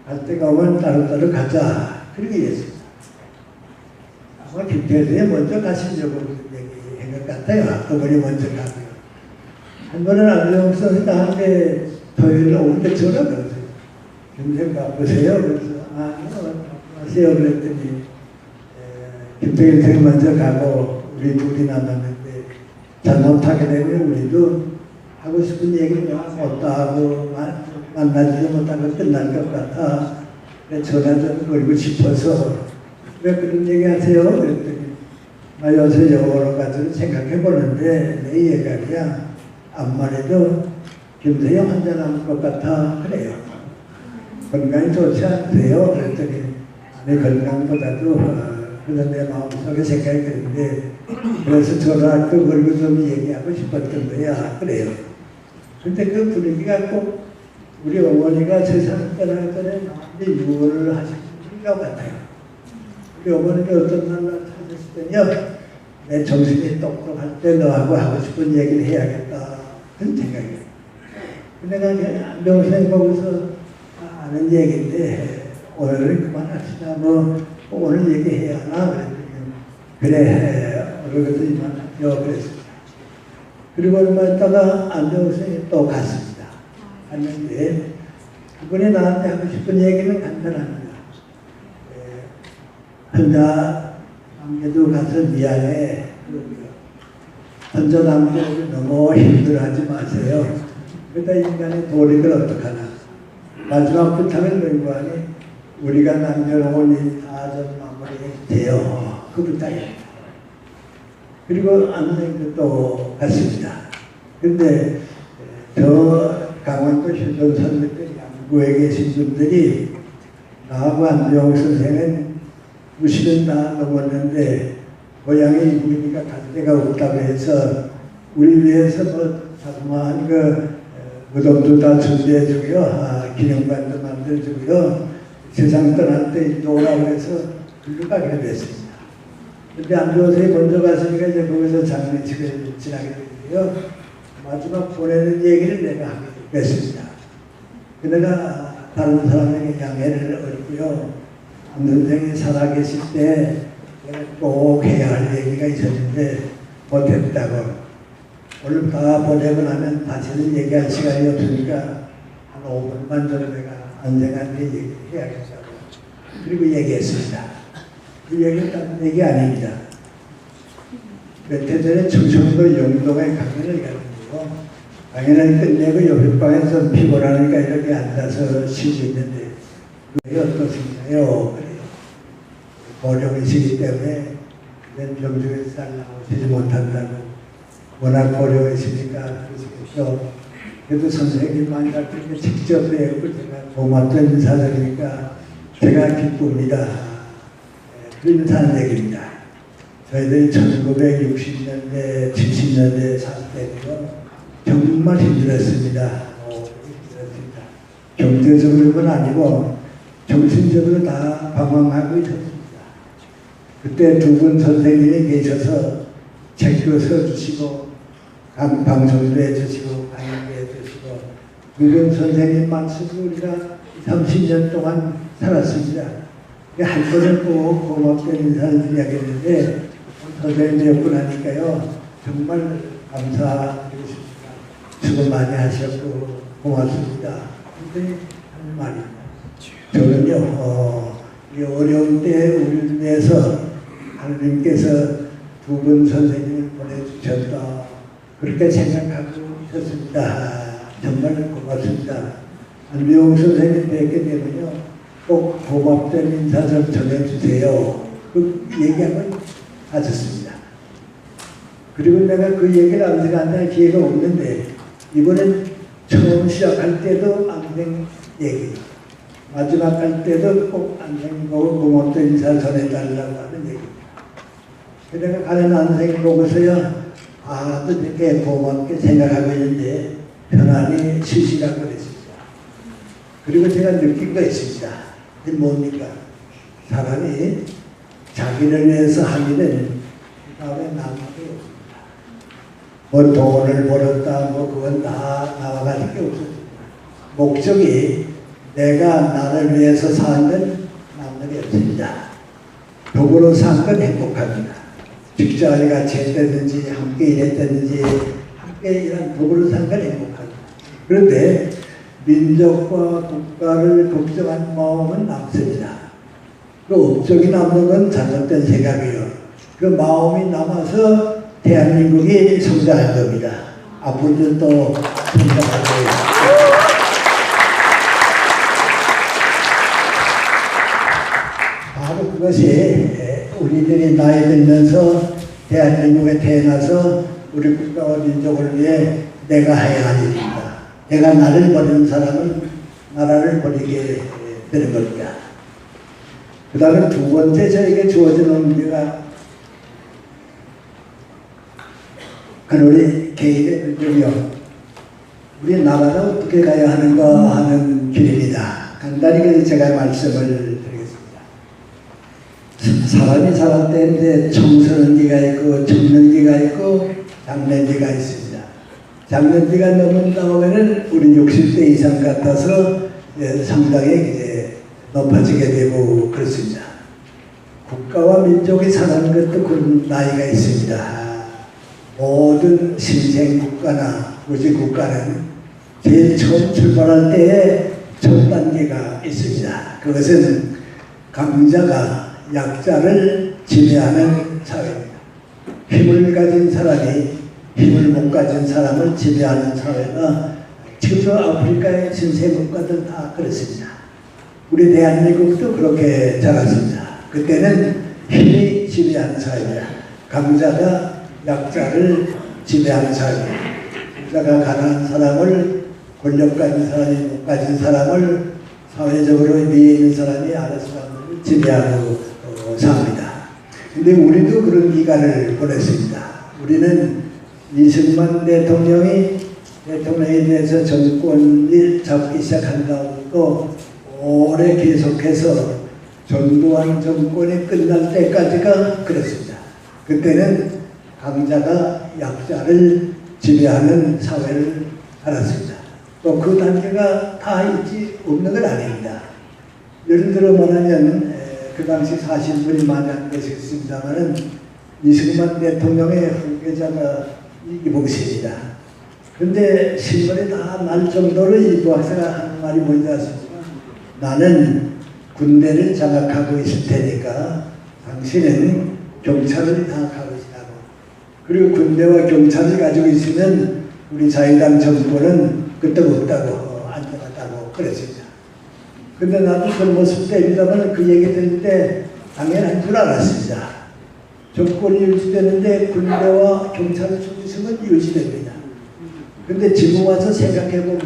갈 때가 오면 따로따로 가자 그렇게 했습니다. 아마 김태균이 먼저 가시려고 얘기한 것 같아요. 그분이 먼저 가고요. 한 번은 안병옥 선생님 나한테 토요일 오는데 전화 걸었어요. 김생 바쁘세요? 그래서 아니요 바쁘세요 그랬더니 김태균 선생님 먼저 가고 우리 둘이 남았는데 잘못하게 되면 우리도 하고 싶은 얘기를 못하고 만나지도 못하고 끝날 것 같아. 전화 좀 걸고 싶어서 왜 그런 얘기 하세요? 그랬더니 나 요새 여러 가지를 생각해 보는데 내 얘기야. 암만 해도 김세영 환자 남을 것 같아 그래요. 건강이 좋지 않으세요? 그랬더니 내 건강보다도 그런 내 마음속에 생각이 드는데 그래서 전화도 걸고 좀 얘기하고 싶었던 거야 그래요. 근데 그 분위기가 꼭 우리 어머니가 세상을 떠나기 전에 나한테 유언을 하신 것 같아요. 우리 어머니가 어떤 날 찾으시더니요. 내 정신이 똑똑할 때 너하고 하고 싶은 얘기를 해야겠다. 그런 생각이에요. 내가 안병생 보고서 아는 얘기인데 오늘은 그만합시다. 뭐 오늘 얘기해야 하나 그랬더니 그래 오늘 그래서 이만하죠 그랬습니다. 그리고 얼마 있다가 안병생이 또 갔습니다. 갔는데 그분이 나한테 하고 싶은 얘기는 간단합니다. 혼자 남겨도 가서 미안해. 혼자 남겨도 너무 힘들어하지 마세요. 그러다 인간의 도리를 어떡하나. 마지막 부탁을 맹구하니 우리가 남겨놓은 이 사전 마무리돼요. 그 부탁입니다. 그리고 안생도 또 갔습니다. 근데 저 강원도 실존 선배들 양구에 계신 분들이 나하고 안병 선생은 90은 다 넘었는데 고향에 이북이니까 갈 데가 없다고 해서 우리 위해서 뭐 자그마한 그 무덤도 다 준비해주고요. 기념관도 만들어주고요. 세상 떠날 때 오라고 해서 글로 가기로 했습니다. 근데 안병선생이 먼저 갔으니까 이제 거기서 장례식을 지나게 되고요. 마지막 보내는 얘기를 내가 하게 됐습니다. 내가 다른 사람에게 양해를 얻고요. 안 선생이 살아계실 때 내가 꼭 해야 할 얘기가 있었는데 못했다고. 오늘 다 보내고 나면 다시는 얘기할 시간이 없으니까 한 5분만 더 내가 안 선생한테 얘기해야겠다고. 그리고 얘기했습니다. 그 얘기는 다른 얘기 아닙니다. 몇 해 전에 충청도 영동에 강연을 갔는데요. 강연을 끝내고 옆에 방에서 피곤하니까 이렇게 앉아서 쉬고 있는데 왜 어떠신가요? 그래요. 고령이시기 때문에 병중에서 잘 나오시지 못한다고. 워낙 고령이시니까 그러시겠죠. 그래도 선생님만 그렇게 직접 뵈고 제가 고맙던 인사드리니까 제가 기쁩니다. 그런 사는 얘기입니다. 저희들이 1960년대, 70년대 살 때는요, 정말 힘들었습니다. 힘들었습니다. 경제적으로는 아니고 정신적으로 다 방황하고 있었습니다. 그때 두 분 선생님이 계셔서 책도 써주시고 방송도 해주시고 강연도 해주시고 두 분 선생님 말씀으로 우리가 30년 동안 살았습니다. 한 번은 꼭 고맙게 인사를 드려야겠는데 선생님이 없고 나니까요 정말 감사드리십니다. 수고 많이 하셨고 고맙습니다. 그랬더니 하는 말입니다. 저는요 이 어려운 때 우리를 위해서 하느님께서 두 분 선생님을 보내주셨다 그렇게 생각하고 있었습니다. 정말 고맙습니다. 안병 선생님 뵙게 되면요 꼭 고맙다는 인사 좀 전해주세요. 그 얘기하고 하셨습니다. 그리고 내가 그 얘기를 안 생각할 기회가 없는데 이번엔 처음 시작할 때도 안생 얘기 마지막 할 때도 꼭 안생 보고 고맙다는 인사 전해달라고 하는 얘기입니다. 내가 가는 안생 보고서요 또 이렇게 고맙게 생각하고 있는데 편안히 쉬시라고 그랬습니다. 그리고 제가 느낀 거 있습니다. 이게 뭡니까? 사람이 자기를 위해서 한 일은 그 다음에 남게 없습니다. 뭐 돈을 벌었다 뭐 그건 다 나와 가질 게 없습니다. 목적이 내가 나를 위해서 사는 건 남는 게 없습니다. 도구로 산 건 행복합니다. 직장을 같이 했다든지 함께 일했다든지 함께 일한 도구로 산 건 행복합니다. 그런데 민족과 국가를 걱정한 마음은 남습니다. 그 업적이 남는 건 잘못된 생각이에요. 그 마음이 남아서 대한민국이 성장할 겁니다. 앞으로도 또 성장할 거예요. 바로 그것이 우리들이 나이 들면서 대한민국에 태어나서 우리 국가와 민족을 위해 내가 해야 할 일입니다. 내가 나를 버리는 사람은 나라를 버리게 되는 겁니다. 그 다음에 두 번째 저에게 주어진 문제가 우리 개인의 의견이요. 우리 나라가 어떻게 가야 하는가 하는 길입니다. 간단히 제가 말씀을 드리겠습니다. 사람이 살았을 때 청소년기가 있고 청년기가 있고 장년기가 있습니다. 장년기가 넘은 다음에는 우리 60대 이상 같아서 상당히 이제 높아지게 되고 그렇습니다. 국가와 민족이 사는 것도 그런 나이가 있습니다. 모든 신생국가나 우주국가는 제일 처음 출발할 때에 첫 단계가 있습니다. 그것은 강자가 약자를 지배하는 사회입니다. 힘을 가진 사람이 힘을 못 가진 사람을 지배하는 사회가 지금도 아프리카의 신생국가들 다 그렇습니다. 우리 대한민국도 그렇게 자랐습니다. 그때는 힘이 지배하는 사회입니다. 강자가 약자를 지배하는 사회입니다. 강자가 가난한 사람을, 권력 가진 사람이 못 가진 사람을, 사회적으로 위에 있는 사람이 아래 사람을 지배하고 삽니다. 근데 우리도 그런 기간을 보냈습니다. 우리는 이승만 대통령에 대해서 정권을 잡기 시작한 다음부터 오래 계속해서 전두환 정권이 끝날 때까지가 그랬습니다. 그때는 강자가 약자를 지배하는 사회를 살았습니다. 또 그 단계가 다 있지 없는 건 아닙니다. 예를 들어 말하면 그 당시 사실분이 많이 안 계셨습니다만은 이승만 대통령의 후계자가 이기봉씨입니다. 그런데 신문에 다 날 정도로 이 박사가 하는 말이 뭔지 아십니까? 나는 군대를 장악하고 있을 테니까 당신은 경찰을 장악하고 있다고. 그리고 군대와 경찰을 가지고 있으면 우리 자유당 정권은 끄떡없다고 안전하다고 그랬습니다. 근데 나도 그 모습 때입니다만 그 얘기 들을 때 당연한 줄 알았습니다. 정권이 유지되는데 군대와 경찰을 속이으면 유지됩니다. 근데 지금 와서 생각해보면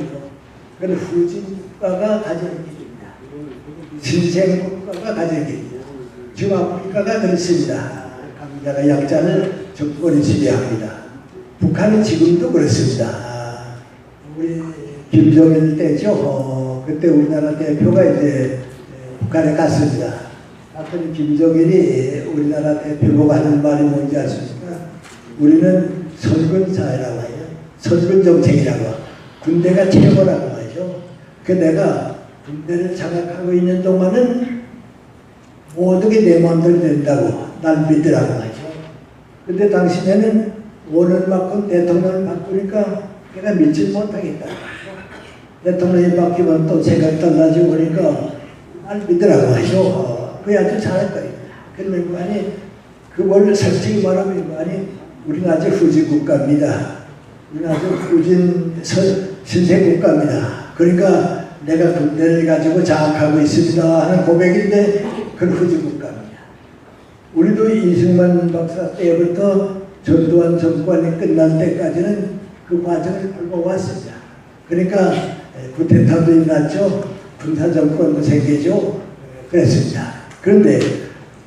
그건 후진 국가가 가지는 길입니다. 신생 국가가 가지는 길입니다. 지금 아프리카가 그렇습니다. 강자가 약자를 정권이 지배합니다. 북한은 지금도 그렇습니다. 우리 김정일 때죠. 그때 우리나라 대표가 이제 북한에 갔습니다. 갔더니 김정일이 우리나라 대표가 하는 말이 뭔지 아십니까? 우리는 선군 사회라고 해요. 선군 정책이라고. 군대가 최고라고 하죠. 그 내가 군대를 장악하고 있는 동안은 모든 게 내 마음대로 된다고 날 믿으라고 하죠. 근데 당시에는 5년만큼 대통령을 바꾸니까 내가 믿지 못하겠다. 대통령이 바뀌면 또 생각이 달라지고 그러니까 날 믿으라고 하죠. 그게 아주 잘할 거예요. 그러면 아니 그걸 솔직히 말하면 아니 우리는 아직 후진 국가입니다. 우리는 아직 후진 신생 국가입니다. 그러니까 내가 군대를 가지고 장악하고 있습니다 하는 고백인데 그건 후진 국가입니다. 우리도 이승만 박사 때부터 전두환 정권이 끝날 때까지는 그 과정을 밟아왔습니다. 그러니까 쿠데타도 일어났죠. 군사정권도 생기죠. 그랬습니다. 그런데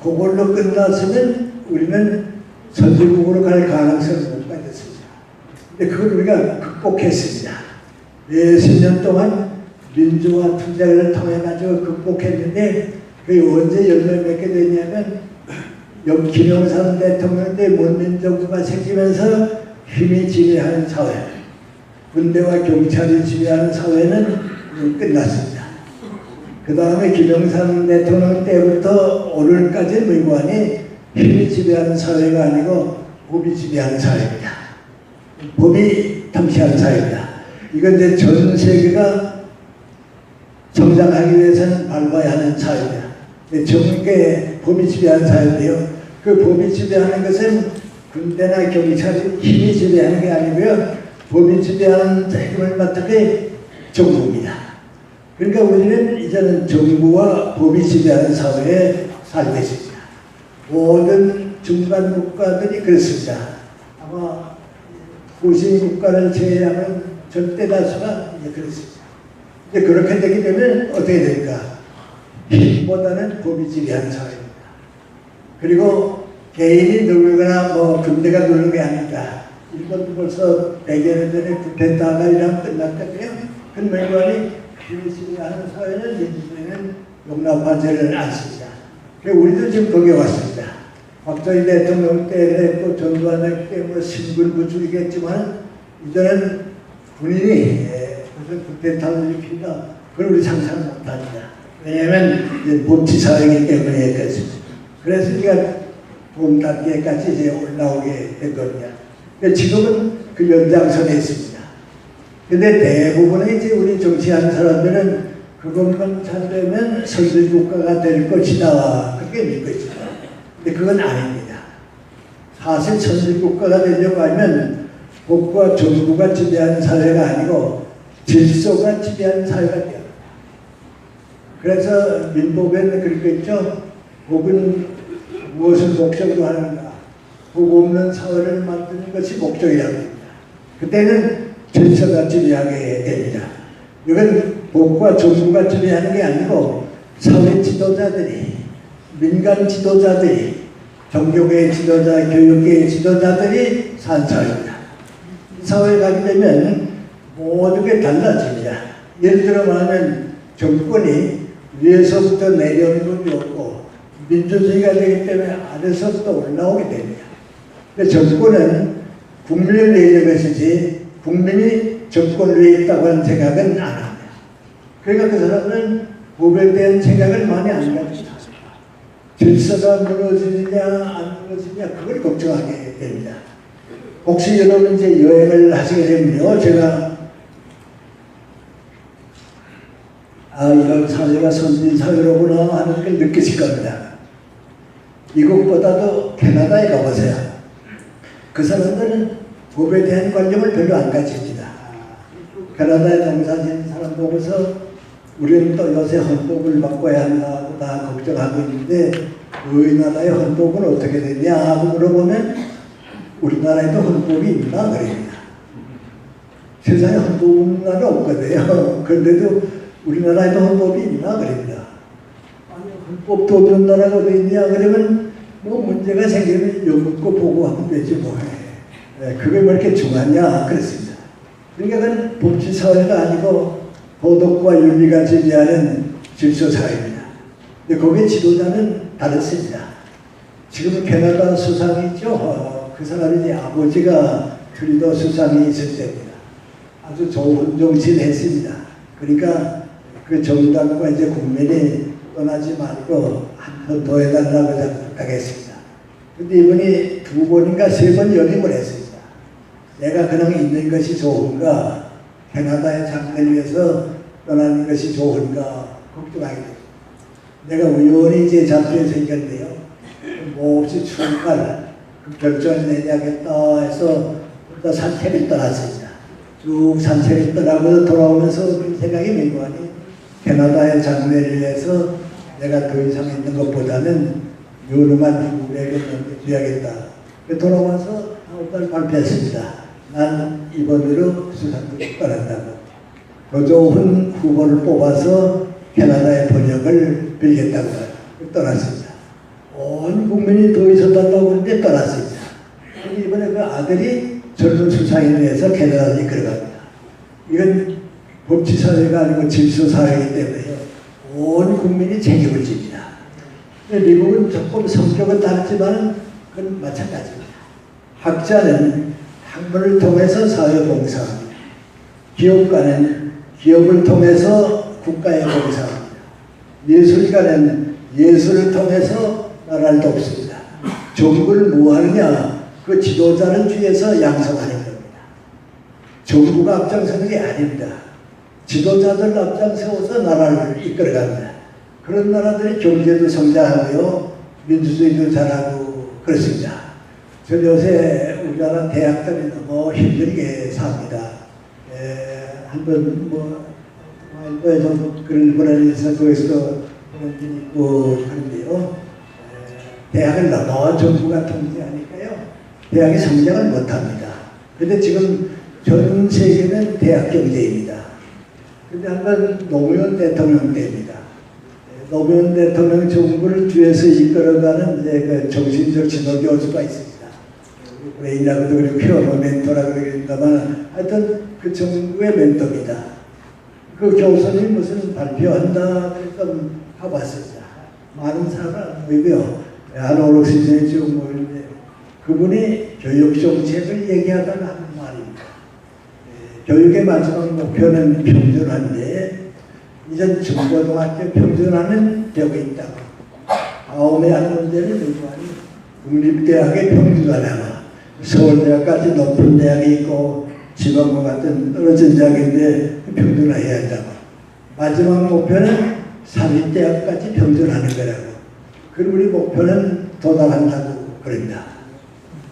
그걸로 끝났으면 우리는 선진국으로 갈 가능성을 못 가졌습니다. 근데 그걸 우리가 극복했습니다. 몇십 년 동안 민주화 투쟁을 통해가지고 극복했는데 그게 언제 열매 맺게 됐냐면 김영삼 대통령 때 문민정부가 생기면서 힘이 지배하는 사회, 군대와 경찰이 지배하는 사회는 끝났습니다. 그 다음에 김영삼 대통령 때부터 오늘까지 물관이 힘이 지배하는 사회가 아니고 법이 지배하는 사회입니다. 법이 통치하는 사회입니다. 이건 이제 전 세계가 성장하기 위해서는 밟아야 하는 사회입니다. 정계 법이 지배하는 사회인데요. 그 법이 지배하는 것은 군대나 경찰이 힘이 지배하는 게 아니고요. 법이 지배하는 힘을 맡은 게 정부입니다. 그러니까 우리는 이제는 정부와 법이 지배하는 사회에 살고 있습니다. 모든 중간 국가들이 그렇습니다. 아마 후진 국가를 제외하면 절대 다수가 이제 그렇습니다. 이제 그렇게 되게 되면 어떻게 될까? 힘보다는 법이 지배하는 사회입니다. 그리고 개인이 누르거나 뭐 군대가 누르는 게 아니다. 일본도 벌써 100여 년 전에 쿠데타가 이랑 끝났거든요. 그 맹관이 힘이 지배하는 사회는 민주주의는 용납하지를 않습니다. 우리도 지금 거기에 왔습니다. 박정희 대통령 때 그랬고 전두환 때 뭐 신군부주의겠지만 이제는 군인이 무슨 쿠데타를 일으킨다. 그걸 우리 상상 못합니다. 왜냐하면 이제 법치사회이기 때문에 그렇습니다. 그래서 우리가 봄 단계까지 이제 올라오게 된 겁니다. 근데 지금은 그 연장선에 있습니다. 근데 대부분의 이제 우리 정치하는 사람들은 그것만 잘 되면 선진국가가 될 것이다. 그렇게 믿고 있습니다. 근데 그건 아닙니다. 사실 선진국가가 되려고 하면 법과 정부가 지배하는 사회가 아니고 질서가 지배하는 사회가 돼요. 그래서 민법에는 그렇게 있죠. 법은 무엇을 목적으로 하는가. 법 없는 사회를 만드는 것이 목적이라고 합니다. 그때는 질서가 지배하게 됩니다. 이건 법과 정부가 지배하는 게 아니고 사회 지도자들이, 민간 지도자들이, 종교계의 지도자, 교육계의 지도자들이 산 사회입니다. 이 사회에 가게 되면 모든 게 달라집니다. 예를 들어 말하면 정권이 위에서부터 내려오는 것이 없고 민주주의가 되기 때문에 아래서부터 올라오게 됩니다. 근데 정권은 국민을 위해 것이지 국민이 정권 위에 있다고 하는 생각은 안 합니다. 그러니까 그 사람은 법에 대한 생각을 많이 안 합니다. 질서가 무너지느냐 안 무너지느냐 그걸 걱정하게 됩니다. 혹시 여러분 이제 여행을 하시게 되면요, 제가 이런 사회가 선진 사회로구나 하는 걸 느끼실 겁니다. 미국보다도 캐나다에 가보세요. 그 사람들은 법에 대한 관념을 별로 안 가집니다. 캐나다에 농사 지는 사람 보고서 우리는 또 요새 헌법을 바꿔야 한다고 다 걱정하고 있는데 우리나라의 헌법은 어떻게 되냐 하고 물어보면 우리나라에도 헌법이 있나 그럽니다. 세상에 헌법 없는 나라 없거든요. 그런데도 우리나라에도 헌법이 있나 그럽니다. 아니 헌법도 없는 나라가 어디 있냐 그러면 뭐 문제가 생기면 엿묻고 보고하면 되지 뭐. 그게 뭐 이렇게 중요하냐 그랬습니다. 그러니까 그건 법치사회가 아니고 도덕과 윤리가 지배하는 질서사회입니다. 근데 거기에 지도자는 다르습니다. 지금 캐나다 수상이죠. 그 사람이 이제 아버지가 트루도 수상이 있을 때입니다. 아주 좋은 정치를 했습니다. 그러니까 그 정당과 이제 국민이 떠나지 말고 한 번 더 해달라고 생각했습니다. 근데 이분이 2번인가 3번 연임을 했습니다. 내가 그냥 있는 것이 좋은가, 캐나다의 장래를 위해서 떠나는 것이 좋은가 걱정하게 됩니다. 내가 우연히 이제 잡혀에 생겼는데요. 몹시 추운 날 그 결정을 내야겠다 해서 혼자 산책을 떠났습니다. 쭉 산책을 떠나고 돌아오면서 그 생각이 맹고하니 캐나다의 장래를 위해서 내가 더 이상 있는 것보다는 유능한 후배에게 넘겨줘야겠다. 돌아와서 다음 달 발표했습니다. 난 이번으로 수상국을 떠난다고. 그 좋은 후보를 뽑아서 캐나다의 번역을 빌겠다고 떠났습니다. 온 국민이 더 있어달라고 하는데 떠났습니다. 이번에 그 아들이 젊은 수상인을 해서 캐나다를 이끌어갑니다. 이건 법치사회가 아니고 질서사회이기 때문에요. 온 국민이 책임을 집니다. 미국은 조금 성격은 다르지만 그건 마찬가지입니다. 학자는 학문을 통해서 사회봉사합니다. 기업가는 기업을 통해서 국가에 봉사합니다. 예술가는 예술을 통해서 나라를 돕습니다. 정부를 뭐 하느냐? 그 지도자를 위해서 양성하는 겁니다. 정부가 앞장서는 게 아닙니다. 지도자들 앞장서서 나라를 이끌어갑니다. 그런 나라들이 경제도 성장하고요, 민주주의도 잘하고 그렇습니다. 저 요새 우리나라 대학들이 너무 힘들게 삽니다. 한번 뭐 일부에 좀 글을 보내서 거기서도 그런 일이 있고 하는데요. 대학을 너무 정부가 통제하니까요, 대학이 성장을 못합니다. 그런데 지금 전 세계는 대학 경제입니다. 그런데 한번 노무현 대통령 때입니다. 노무현 대통령 정부를 뒤에서 이끌어가는 이제 그 정신적 지도 교수가 있습니다. 브레인이라고도 그러고 피어노 멘토라고 그러는다만 하여튼 그 정부의 멘토입니다. 그 교수님이 무슨 발표한다 그래서 가봤습니다. 많은 사람을 안 보이고요. 한 5, 6시즌에 지금 모이는데 그분이 교육 정책을 얘기하다가 하는 말입니다. 교육의 마지막 목표는 평준화인데 이제 중고등학교 평준화는 되고 있다고. 다음에 할 문제는 누구하니 국립대학의 평준화냐. 서울대학까지 높은 대학이 있고 지방과 같은 떨어진 대학인데 평준화해야 한다고. 마지막 목표는 사립대학까지 평준화하는 거라고. 그리고 우리 목표는 도달한다고 그럽니다.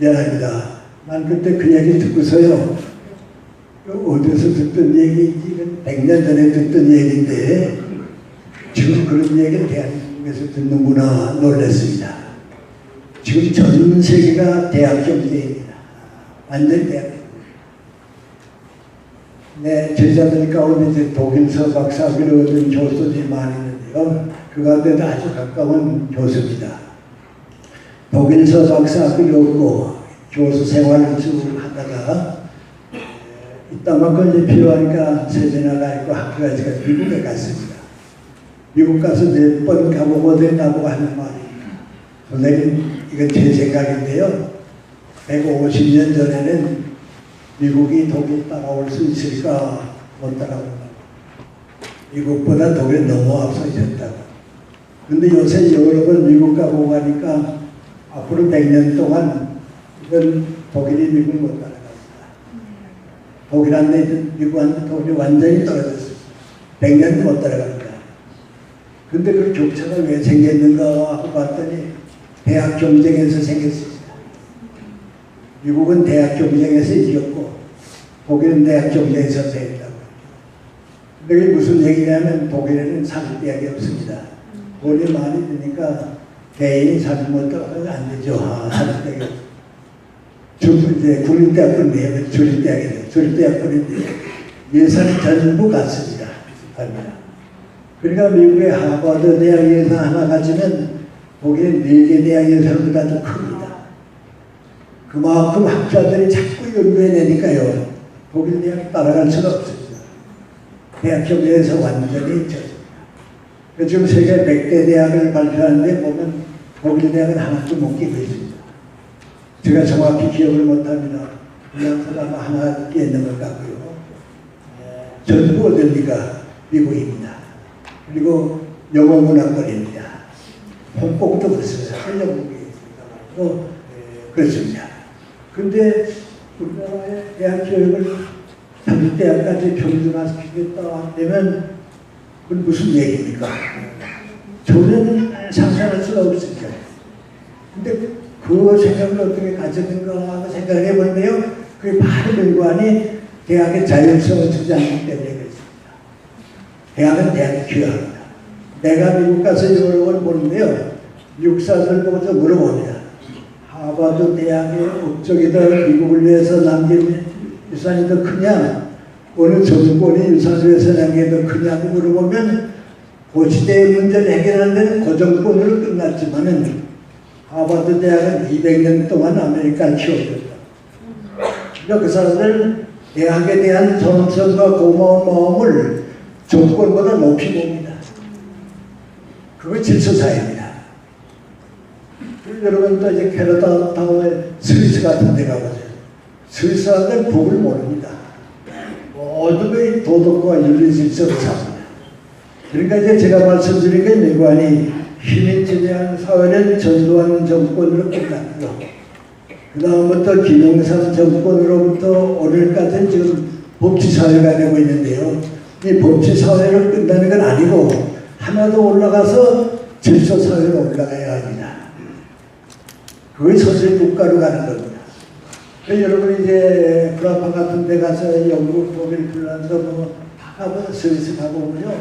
미안합니다. 난 그때 그 얘기 듣고서요. 어디서 듣던 얘기인지 100년 전에 듣던 얘기인데 지금 그런 얘기를 대한민국에서 듣는구나 놀랐습니다. 지금 전 세계가 대학 경제입니다. 완전 대학. 내 제자들 가운데 이제 독일서 박사학위를 얻은 교수들이 많이 있는데요. 그 가운데도 아주 가까운 교수입니다. 독일서 박사학위를 얻고 교수 생활을 쭉 하다가 이따만큼 이제 필요하니까 세미나가 있고 학교가 제가 미국에 갔습니다. 미국 가서 몇 번 가보고 됐다고 하는 말입니다. 선생님, 이건 제 생각인데요. 150년 전에는 미국이 독일 따라올 수 있을까 못 따라온다고. 미국보다 독일 너무 앞서 있었다고. 근데 요새 여러 번 미국 가고 가니까 앞으로 100년 동안 이건 독일이 미국을 못 따라갑니다. 독일한테 미국한테 독일이 완전히 떨어졌습니다. 100년 못 따라갑니다. 근데 그 격차가 왜 생겼는가 하고 봤더니 대학 경쟁에서 생겼습니다. 미국은 대학 경쟁에서 이겼고 독일은 대학 경쟁에서 패했다고. 근데 그게 무슨 얘기냐면 독일에는 사립대학이 없습니다. 돈이 많이 드니까 개인이 사립 못 들어가면 안 되죠. 사립대학이 없습니다. 이제 국립대학군이에요. 주립대학이에요. 주립대학군인데 예산이 전부 같습니다. 그러니까 미국의 하버드 대학 예산 하나 가지면 독일의 4개 대학 예산보다 더 큽니다. 그만큼 학자들이 자꾸 연구해내니까요. 독일 대학이 따라갈 수가 없습니다. 대학 경제에서 완전히 졌습니다. 지금 세계 100대 대학을 발표하는데 보면 독일 대학은 하나도 못 끼고 있습니다. 제가 정확히 기억을 못합니다. 그냥 사람 하나 끼는 것 같고요. 전부 어딜리가 미국입니다. 그리고 영어 문화권입니다. 홍콩도 그렇습니다. 영국이 있습니다. 그렇습니다. 그런데 우리나라의 대학 교육을 사립대학까지 평준화시키겠다 되면 그건 무슨 얘기입니까? 저는 상상할 수가 없습니다. 근데 그 생각을 어떻게 가졌는가 하고 생각해 보는데요. 그게 바로 근거안이 대학의 자율성을 주지 않기 때문에 그렇습니다. 대학은 대학이 귀합니다. 내가 미국 가서 여러 번 보는데요. 미국 사람들 보고서 물어봅니다. 하버드 대학의 업적이다 미국을 위해서 남긴 유산이 더 크냐? 어느 정권이 유산을 위해서 남긴 게 더 크냐고 물어보면 그 시대의 문제를 해결하는 데는 그 정권으로 끝났지만은 하버드 대학은 200년 동안 아메리카를 키워줬다. 그러니까 그 사람들은 대학에 대한 정성과 고마운 마음을 정권보다 높이 봅니다. 그거 질서사회입니다. 여러분 또 이제 캐나다 다음에 스위스 같은 데 가보세요. 스위스 사람들은 북을 모릅니다. 모든 게 도덕과 윤리 질서를 삽니다. 그러니까 이제 제가 말씀드린 게 미국이 힘이 지배한 사회를 전두환 정권으로 끝났고 그 다음부터 김영삼 정권으로부터 오늘까지는 지금 법치사회가 되고 있는데요. 이 법치사회를 끝나는 건 아니고 하나 더 올라가서 질서사회로 올라가야 합니다. 그게 선진 국가로 가는 겁니다. 여러분 이제 프랑스 같은 데 가서 영국, 독일, 핀란드 다 가고 스위스 가고 오면요.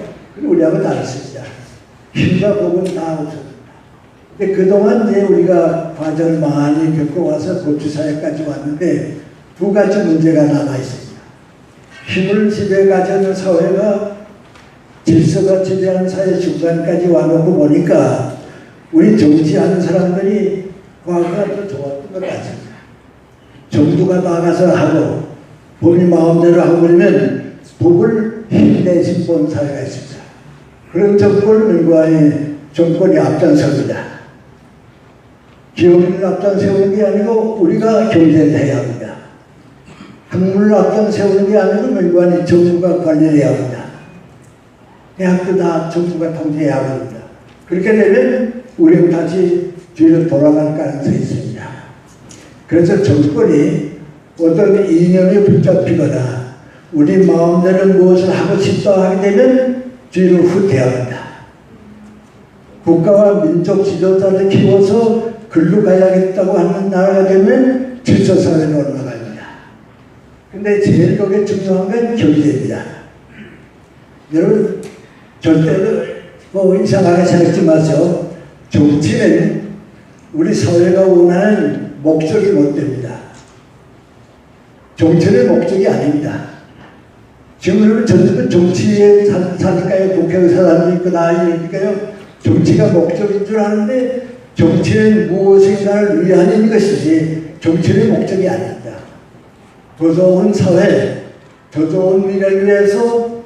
우리하고 다르습니다. 힘과 복은 다 없습니다. 근데 그동안 이제 우리가 과정을 많이 겪어와서 법치사회까지 왔는데 두 가지 문제가 남아 있습니다. 힘을 지배가지는 사회가 질서가 지배하는 사회 중간까지 와놓고 보니까 우리 정치하는 사람들이 과거가 더 좋았던 것 같습니다. 정부가 나가서 하고 법이 마음대로 하고 그러면 법을 힘내신 본 사회가 있습니다. 그런 정권을 민주화의 정권이 앞장섭니다. 기업을 앞장세우는 게 아니고 우리가 경쟁을 해야 합니다. 학문을 앞장 세우는 게 아니고 민관이 정부가 관리를 해야 합니다. 대학도 다 정부가 통제해야 합니다. 그렇게 되면 우리는 다시 뒤로 돌아갈 가능성이 있습니다. 그래서 정권이 어떤 이념에 붙잡히거나 우리 마음대로 무엇을 하고 싶다 하게 되면 뒤로 후퇴합니다. 국가와 민족 지도자를 키워서 글로 가야겠다고 하는 나라가 되면 질서사회로 올라갑니다. 근데 제일 거기에 중요한 건 경제입니다. 여러분 절대로 이상하게 생각지 마세요. 정치는 우리 사회가 원하는 목적이 못 됩니다. 정치는 목적이 아닙니다. 지금 여러분 전부 정치에 사니까요, 국회의사 사람도 있거나 이러니까요, 정치가 목적인 줄 아는데 정치는 무엇인가를 위한 것이지 정치는 목적이 아닙니다. 더 좋은 사회, 더 좋은 미래를 위해서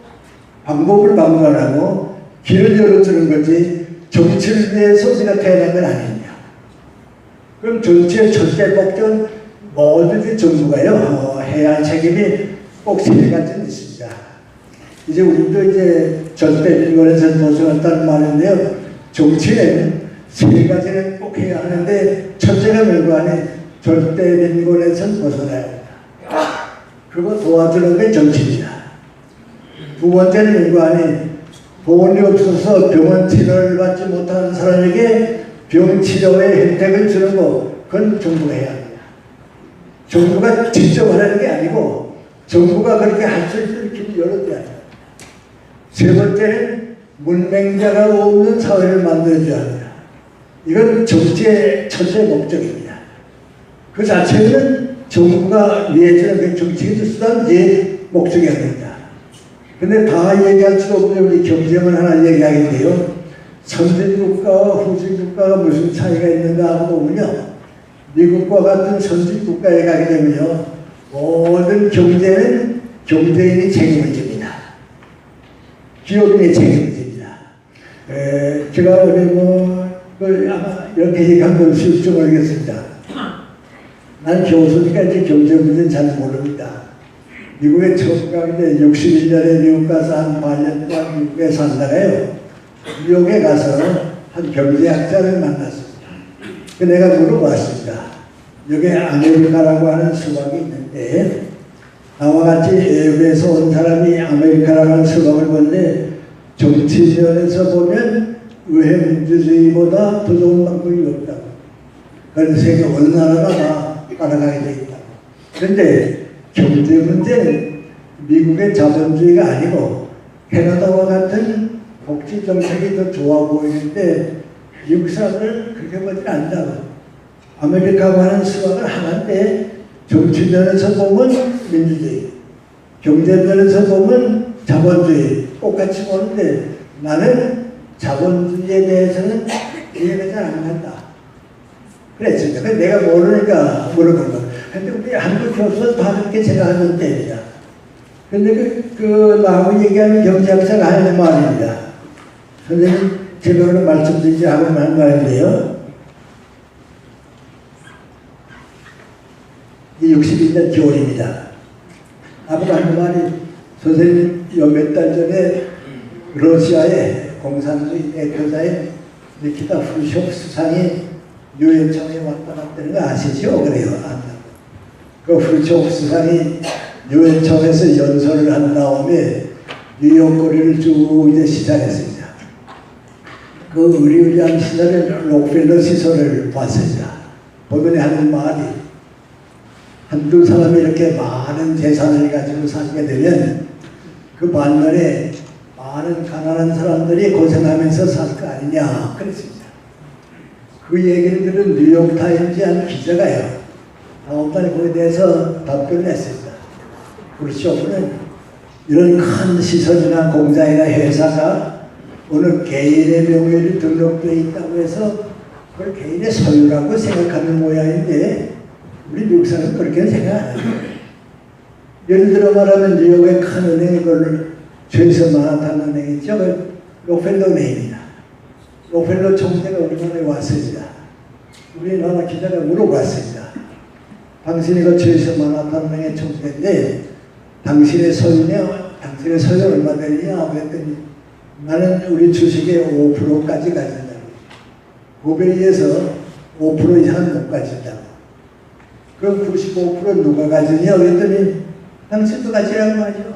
방법을 방관하고 길을 열어주는 거지 정치를 위해서 우리가 태어난 건 아닙니다. 그럼 정치의 첫째 목적은 모든 정부가요 해야 할 책임이 꼭 세 가지는 있습니다. 이제 우리도 이제 절대 빈곤에서 벗어났다는 말인데요. 정치는 세 가지는 꼭 해야 하는데 첫째가 민관이 절대 빈곤에서 벗어나야 합니다. 그거 도와주는 게 정치입니다. 두 번째는 민관이 돈이 없어서 병원 치료를 받지 못하는 사람에게 병치료의 혜택을 주는 거, 그건 정부가 해야 합니다. 정부가 직접 하는 게 아니고 정부가 그렇게 할 수 있는 길을 열어줘야 합니다. 세 번째는 문맹자가 없는 사회를 만들어줘야 합니다. 이건 정치의 첫째 목적입니다. 그 자체는 정부가 위해주는 그 정치의 수단 제 목적이 아닙니다. 근데 다 얘기할 수 없는 우리 경쟁을 하나 얘기하겠는데요. 선진국가와 후진국가가 무슨 차이가 있는가 하고 보면요. 미국과 같은 선진국가에 가게 되면요. 모든 경제는 경제인이 책임을 집니다. 기업인의 책임을 집니다. 제가 아마 이렇게 얘기한 건 쉬울지 모르겠습니다. 난 교수니까 이제 경제 문제는 잘 모릅니다. 미국에 처음 가게 돼 61년에 미국 가서 한 8년 동안 미국에 살다가요. 뉴욕에 가서 한 경제학자를 만났습니다. 그 내가 물어봤습니다. 여기 아메리카라고 하는 수박이 있는데 나와 같이 외국에서 온 사람이 아메리카라고 하는 수박을 보는데 정치면에서 보면 의회 민주주의보다 더 좋은 방법이 없다고. 그런 세계 어느 나라가 다 따라가게 돼 있다고. 그런데 경제 문제는 미국의 자본주의가 아니고 캐나다와 같은 복지 정책이 더 좋아 보이는데 미국 사람을 그렇게 보지 않는다고. 아메리카가 하는 수학은 하나인데 정치면에서 보면 민주주의, 경제면에서 보면 자본주의 똑같이 보는데 나는 자본주의에 대해서는 이해가 잘 안 간다. 그랬습니다. 근데 내가 모르니까 물어본 거예요. 근데 우리 한국 교수는 다 그렇게 생각하는 때입니다. 근데 나하고 얘기하는 경제학자가 하는 말입니다. 선생님, 제가 오늘 말씀드리지 하고 한 말인데요. 이 62년 겨울입니다. 아버가 하는 말이, 선생님, 몇 달 전에 러시아의 공산주의 대표자인 니키타 후르쇼프 수상이 유엔청에 왔다 갔다는 거 아시죠? 그래요. 그 후르쇼프 수상이 유엔청에서 연설을 한 다음에 뉴욕 거리를 쭉 이제 시작했습니다. 그 의리의리한 시절에 록펠러 시설을 봤습니다. 보더니 하는 말이 한두 사람이 이렇게 많은 재산을 가지고 사시게 되면 그 반면에 많은 가난한 사람들이 고생하면서 살 거 아니냐 그랬습니다. 그 얘기를 들은 뉴욕타임즈 한 기자가요. 다음 달에 그에 대해서 답변을 했습니다. 후르쇼프는 이런 큰 시설이나 공장이나 회사가 어느 개인의 명의로 등록되어 있다고 해서 그걸 개인의 소유라고 생각하는 모양인데 우리 미국 사람은 그렇게 생각 안 해요. 예를 들어 말하면 뉴욕의 큰 은행 이걸 최서 마하탄 은행이죠. 록펠러 은행입니다. 록펠러 총재가 우리나라에 왔습니다. 우리나라 기자가 물어봤습니다. 당신이 거쳐서 마나탄명의 총재인데 당신의 소유냐, 당신의 소유 얼마 되느냐 그랬더니 나는 우리 주식의 5%까지 가진다고. 고베이에서 5% 이상은 못 가진다고. 그럼 95% 누가 가지냐 그랬더니 당신도 가지라고 하죠.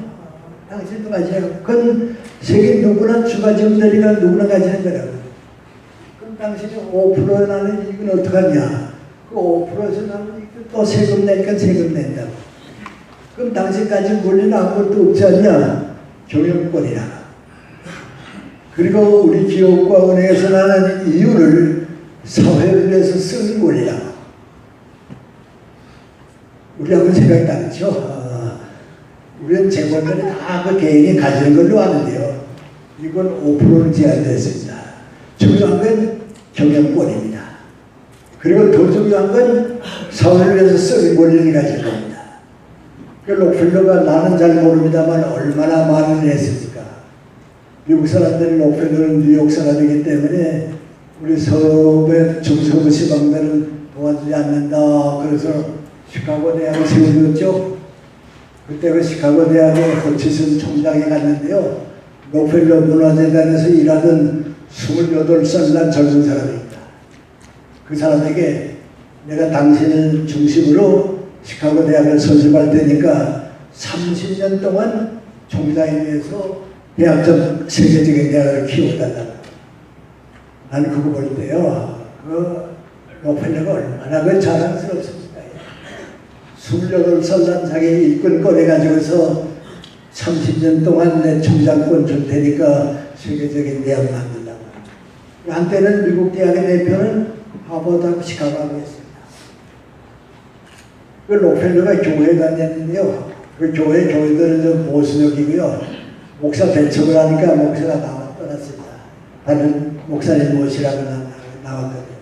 당신도 가지라고. 그건 세계 누구나 주가지원자리가 누구나 가지는 거라고. 그럼 당신이 5% 나는 이건 어떡하냐. 그 5%에서 나는 또 세금 내니까 세금 낸다고. 그럼 당신까지 권리는 아무것도 없지 않냐. 경영권이라. 그리고 우리 기업과 은행에서 나는 이윤을 사회를 위해서 쓰는 권리라. 우리하고는 생각이 다르죠. 우리는 재벌들이 다 그 개인이 가지는 걸로 아는데요. 이건 5%는 제한되었습니다. 중요한 건 경영권입니다. 그리고 더 중요한 건 사회를 위해서 쓰는 권리를 가질 겁니다. 그 록펠러가 나는 잘 모릅니다만 얼마나 많은 했습니까? 미국 사람들이 록펠러는 뉴욕 사람이기 때문에 우리 서부의 중서부 지방들은 도와주지 않는다. 그래서 시카고 대학을 세워줬죠. 그때 그 시카고 대학에 허치슨 총장이 갔는데요. 록펠러 문화재단에서 일하던 28살 난 젊은 사람입니다. 그 사람에게 내가 당신을 중심으로 시카고 대학을 설립할 테니까 30년 동안 총장에 대해서 대학적 세계적인 대학을 키워달라고. 나는 그거 볼 때요. 그 록펠러가 얼마나 그 자랑스럽습니까? 28살 난 자기 일꾼 꺼내가지고서 30년 동안 내 총장권 줄 테니까 세계적인 대학 만든다고. 한때는 미국 대학의 대표는 하버드하고 시카고하고 했습니다. 그 록펠러가 교회에 다녔는데요. 그 교회들은 좀 보수적이고요. 목사 배척을 하니까 목사가 떠났습니다. 다른 목사님 모시라고 나왔거든요.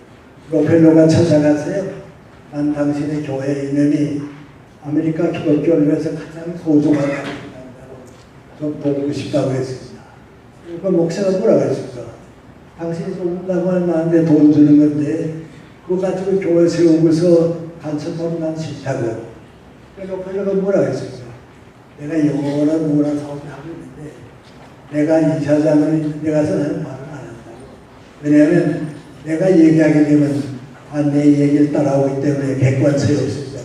록펠러가 찾아가서요. 난 당신의 교회 이름이 아메리카 기독교를 위해서 가장 소중하게 좀 보고 싶다고 했습니다. 그 목사가 뭐라고 했습니까? 당신이 돕는다고 하면 나한테 돈 주는 건데 그거 가지고 교회 세우고서 간섭하면 난 싫다고. 록펠러가 뭐라고 했습니까? 내가 영원한 문화 사업을 하고 있는데 내가 이사장으로 있는데 가서 나는 말을 안 한다고. 왜냐하면 내가 얘기하게 되면 내 얘기를 따라오기 때문에 객관성이 없습니다.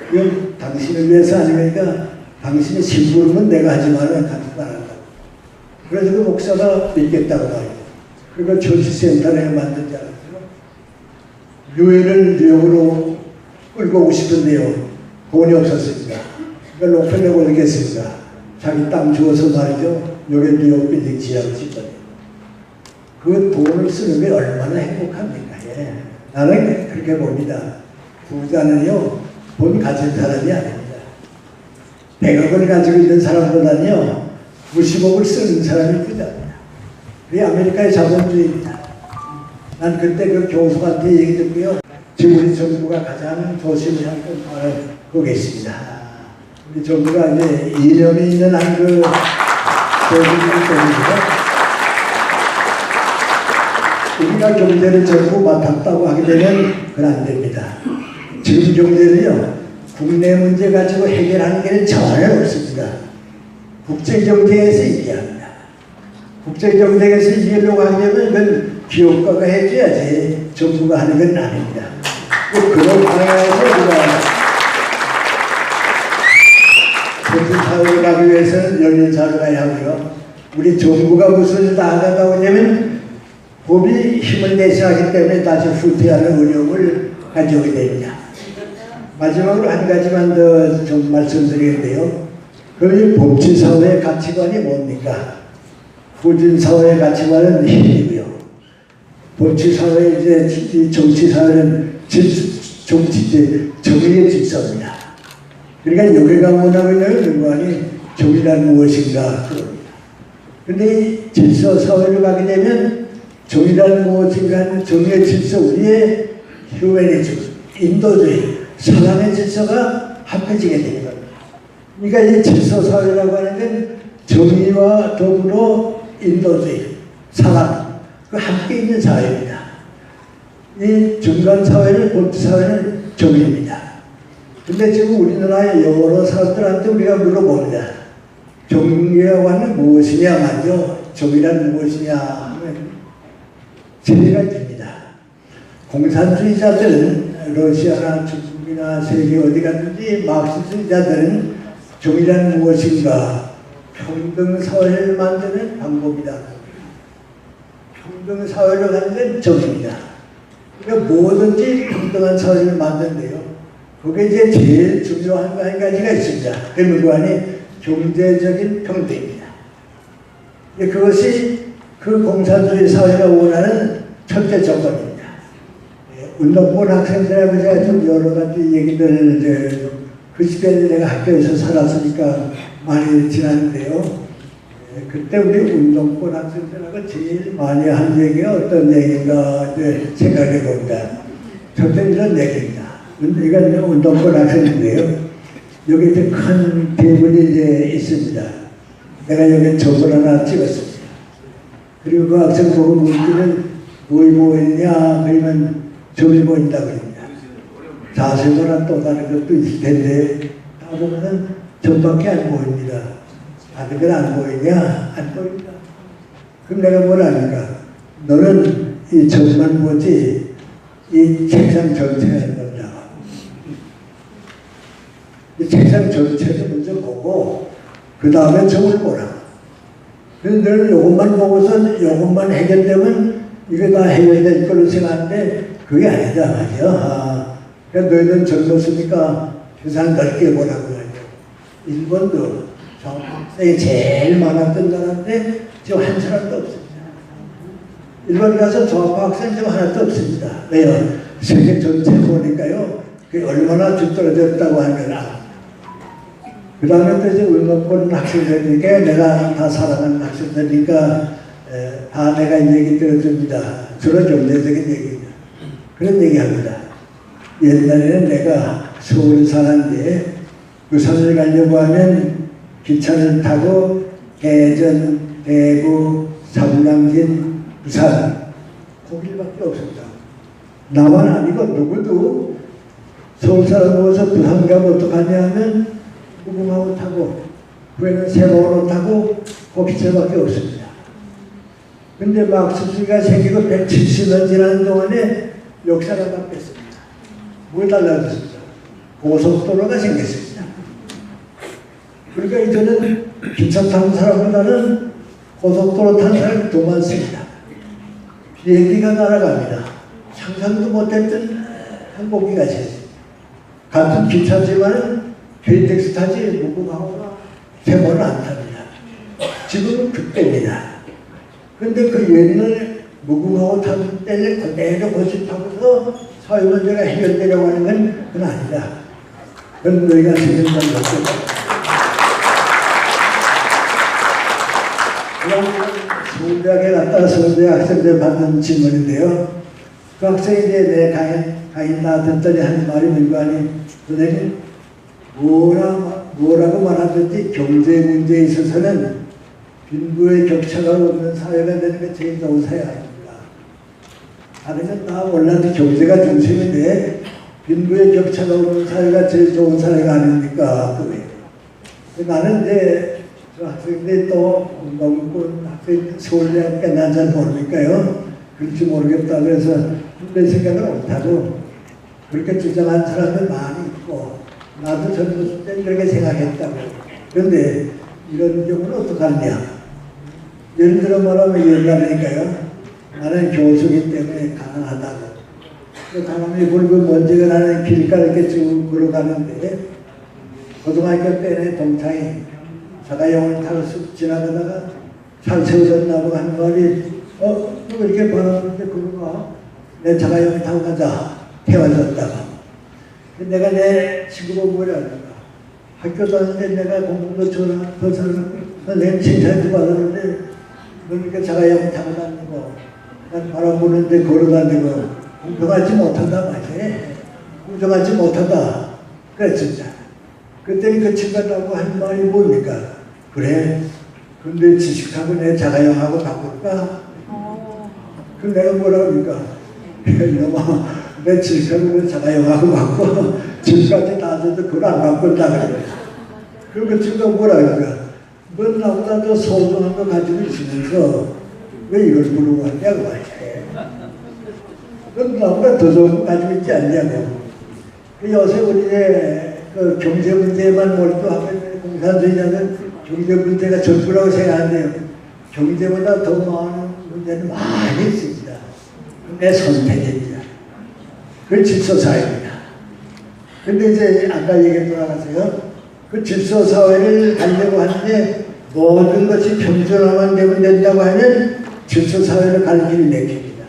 그건 당신을 위해서 아니니까 당신의 심부름은 내가 하지만은 간섭 안 한다고. 그래서 그 목사가 믿겠다고 하요. 그리고 조치센터를 만들지 않았어요. 유엔을 뉴욕으로 끌고 오고 싶은데요. 돈이 없었습니다. 그러니까 록펠러가 어떻게 했습니까? 자기 땅 주어서 말이죠. 여기 뉴욕 빌딩 지하고 짓거든요. 그 돈을 쓰는 게 얼마나 행복합니까? 예. 나는 그렇게 봅니다. 부자는요, 돈 가진 사람이 아닙니다. 100억을 가지고 있는 사람보다는요, 90억을 쓰는 사람이 부자입니다. 그게 아메리카의 자본주의입니다. 난 그때 그 교수한테 얘기 듣고요. 지금 우리 정부가 가장 조심해야 할 건 바로 거기있습니다. 우리 정부가 이제 이념이 있는 한 그 교수이기 때문에 우리가 경제를 전부 맡았다고 하게 되면 그건 안 됩니다. 지금 경제는요, 국내 문제 가지고 해결하는 게 전혀 없습니다. 국제경제에서 얘기합니다. 국제경제에서 이해하려고 하게 되면 그건 기업가가 해줘야지 정부가 하는 건 아닙니다. 그런 방향에서 우리가 전투사회를 가기 위해서는 열린 사회가 하고요. 우리 정부가 무슨 일을 다 하다가 오냐면 법이 힘을 내서 하기 때문에 다시 후퇴하는 어려움을 가져오게 됩니다. 마지막으로 한 가지만 더 좀 말씀드리는데요. 그 법치사회의 가치관이 뭡니까? 후진사회의 가치관은 힘이고요. 법치사회, 이제 정치사회는 정의의 질서입니다. 그러니까 여기가 원하면 연관이 정의란 무엇인가 그럽니다. 그런데 이 질서 사회를 가게 되면 정의란 무엇인가 하는 정의의 질서 위에 휴머니즘, 인도주의, 사랑의 질서가 합해지게 되는 겁니다. 그러니까 이 질서 사회라고 하는 건 정의와 더불어 인도주의, 사랑, 그 함께 있는 사회입니다. 이 중간 사회는 법치사회는 정의입니다. 근데 지금 우리나라의 여러 사람들한테 우리가 물어봅니다. 종이라고 하는 무엇이냐 말이죠. 종이란 무엇이냐 하면 세 가지입니다. 공산주의자들은 러시아나 중국이나 세계 어디 갔든지 마크시주의자들은 종이란 무엇인가? 평등사회를 만드는 방법이다. 평등사회를 가는 건 정입니다. 그러니까 뭐든지 평등한 사회를 만든대요. 그게 이제 제일 중요한 한 가지가 있습니다. 그 무관이 경제적인 평등입니다. 그것이 그 공산주의 사회가 원하는 첫째 조건입니다. 운동권 학생들하고 제가 좀 여러 가지 얘기들, 그 시대에 내가 학교에서 살았으니까 많이 지났는데요. 그때 우리 운동권 학생들하고 제일 많이 한 얘기가 어떤 얘기인가 생각해 봅니다. 첫째 이런 얘기입니다. 이건 운동권 학생인데요. 여기 이제 큰 테이블이 이제 있습니다. 내가 여기 점을 하나 찍었습니다. 그리고 그 학생 보고 묻기는 뭐이 보이냐 그러면 점이 보인다 그럽니다. 자세거나 또 다른 것도 있을 텐데 다 보면은 점밖에 안 보입니다. 다른 건 안 보이냐? 안 보인다. 그럼 내가 뭐라니까? 너는 이 점만 보지 이 책상 전체를 본다. 이 책상 전체를 먼저 보고 그 다음에 점을 보라. 그런데 너는 이것만 보고서 이것만 해결되면 이게 다 해결될 걸로 생각하는데 그게 아니다 말이야. 그러니까 너희는 젊었으니까 세상 넓게 보라고 하죠. 일본도 정학생이 제일 많았던 나라인데 지금 한 사람도 없습니다. 일본 가서 정학생 지금 하나도 없습니다. 왜요? 세계 전체 보니까요. 그게 얼마나 뒤떨어졌다고 하느라. 그 다음에 또 이제 운동권 학생들이니까 내가 다 사랑하는 학생들이니까 다 내가 얘기 들어줍니다. 주로 경제적인 얘기입니다. 그런 얘기합니다. 옛날에는 내가 서울 사는데 부산을 가려고 하면 기차를 타고 대전, 대구, 삼남진, 부산 거기밖에 없습니다. 나만 아니고 누구도 서울 사람으로서 부산 가면 어떡하냐 하면 무궁화호 타고 후에는 세로로 타고 그 기차밖에 없습니다. 근데 막수수가 생기고 170년 지나는 동안에 역사가 바뀌었습니다. 뭐 달라졌습니다. 고속도로가 생겼습니다. 그러니까 이제는 기차 타는 사람보다는 고속도로 타는 사람이 더 많습니다. 비행기가 날아갑니다. 상상도 못했던 항공기가 있습니다. 같은 기차지만 KTX 타지 무궁화호가 세번은 안 탑니다. 지금은 그때입니다. 근데 그 옛날 무궁화호 타는 때를 그대로 고집하고서 사회 문제가 해결되려고 하는 건 그건 아니다. 그건 너희가 생각한 것이다. 서울대학에 갔다가 서울대 학생들 받는 질문인데요. 그 학생이 이제 내 강의 나 듣더니 하는 말이 뭔가니 선생님 뭐라고 말하든지 경제 문제에 있어서는 빈부의 격차가 없는 사회가 되는 게 제일 좋은 사회 아닙니다. 다른 건 다 원래는 경제가 중심인데 빈부의 격차가 없는 사회가 제일 좋은 사회가 아닙니까? 그거예요. 나는 이제 저 학생들이 또 운동권 학생 서울대학교 난 잘 모르니까요. 그렇지 모르겠다 그래서 내 생각을 못하고 그렇게 주장한 사람들 많이 있고 나도 젊었을 때 그렇게 생각했다고. 그런데 이런 경우는 어떡하느냐. 예를 들어 말하면 옛날이니까요. 나는 교수기 때문에 가난하다고. 그 가난이 굵고 먼지가 나는 길가를 이렇게 쭉 걸어가는데 고등학교 때는 동창이 자가용을 타고 쑥 지나가다가 잘 세우던 나보고 하는 말이 너 이렇게 바라보는데 그러가 내 자가용 타고 가자. 태워줬다가. 내가 내 친구가 뭐라니까. 학교 다니는데 내가 공부도 전화해서 선생님 칭찬도 받았는데 그러니까 자가용 타고 다니고 난 바라보는데 걸어다니고 공평하지 못한다 말이야. 공정하지 못하다. 그랬었잖아. 그때 그 친구라고 한 말이 뭡니까? 그래. 근데 지식하고 내 자가용하고 바꿀까? 그럼 내가 뭐라고 합니까? 이놈아 며칠 전에 제가 영화를 받고 지금까지 나서도 그걸 안 갖고 온다 그래요. 그리고 지금 뭐라 그럴까? 넌 나보다 더 소중한 거 가지고 있으면서 왜 이걸 부르고 왔냐고 말이야. 넌 나보다 더 좋은 거 가지고 있지 않냐고. 요새 우리 그 경제 문제에만 몰두하면 공산주의자는 경제 문제가 전부라고 생각하는데요. 경제보다 더 많은 문제는 많이 있습니다. 내 선택입니다. 그 질서사회입니다. 근데 이제 아까 얘기 돌아가세요. 그 질서사회를 가려고 하는데 모든 것이 평준화만 되면 된다고 하면 질서사회를 가는 길이 막힙니다.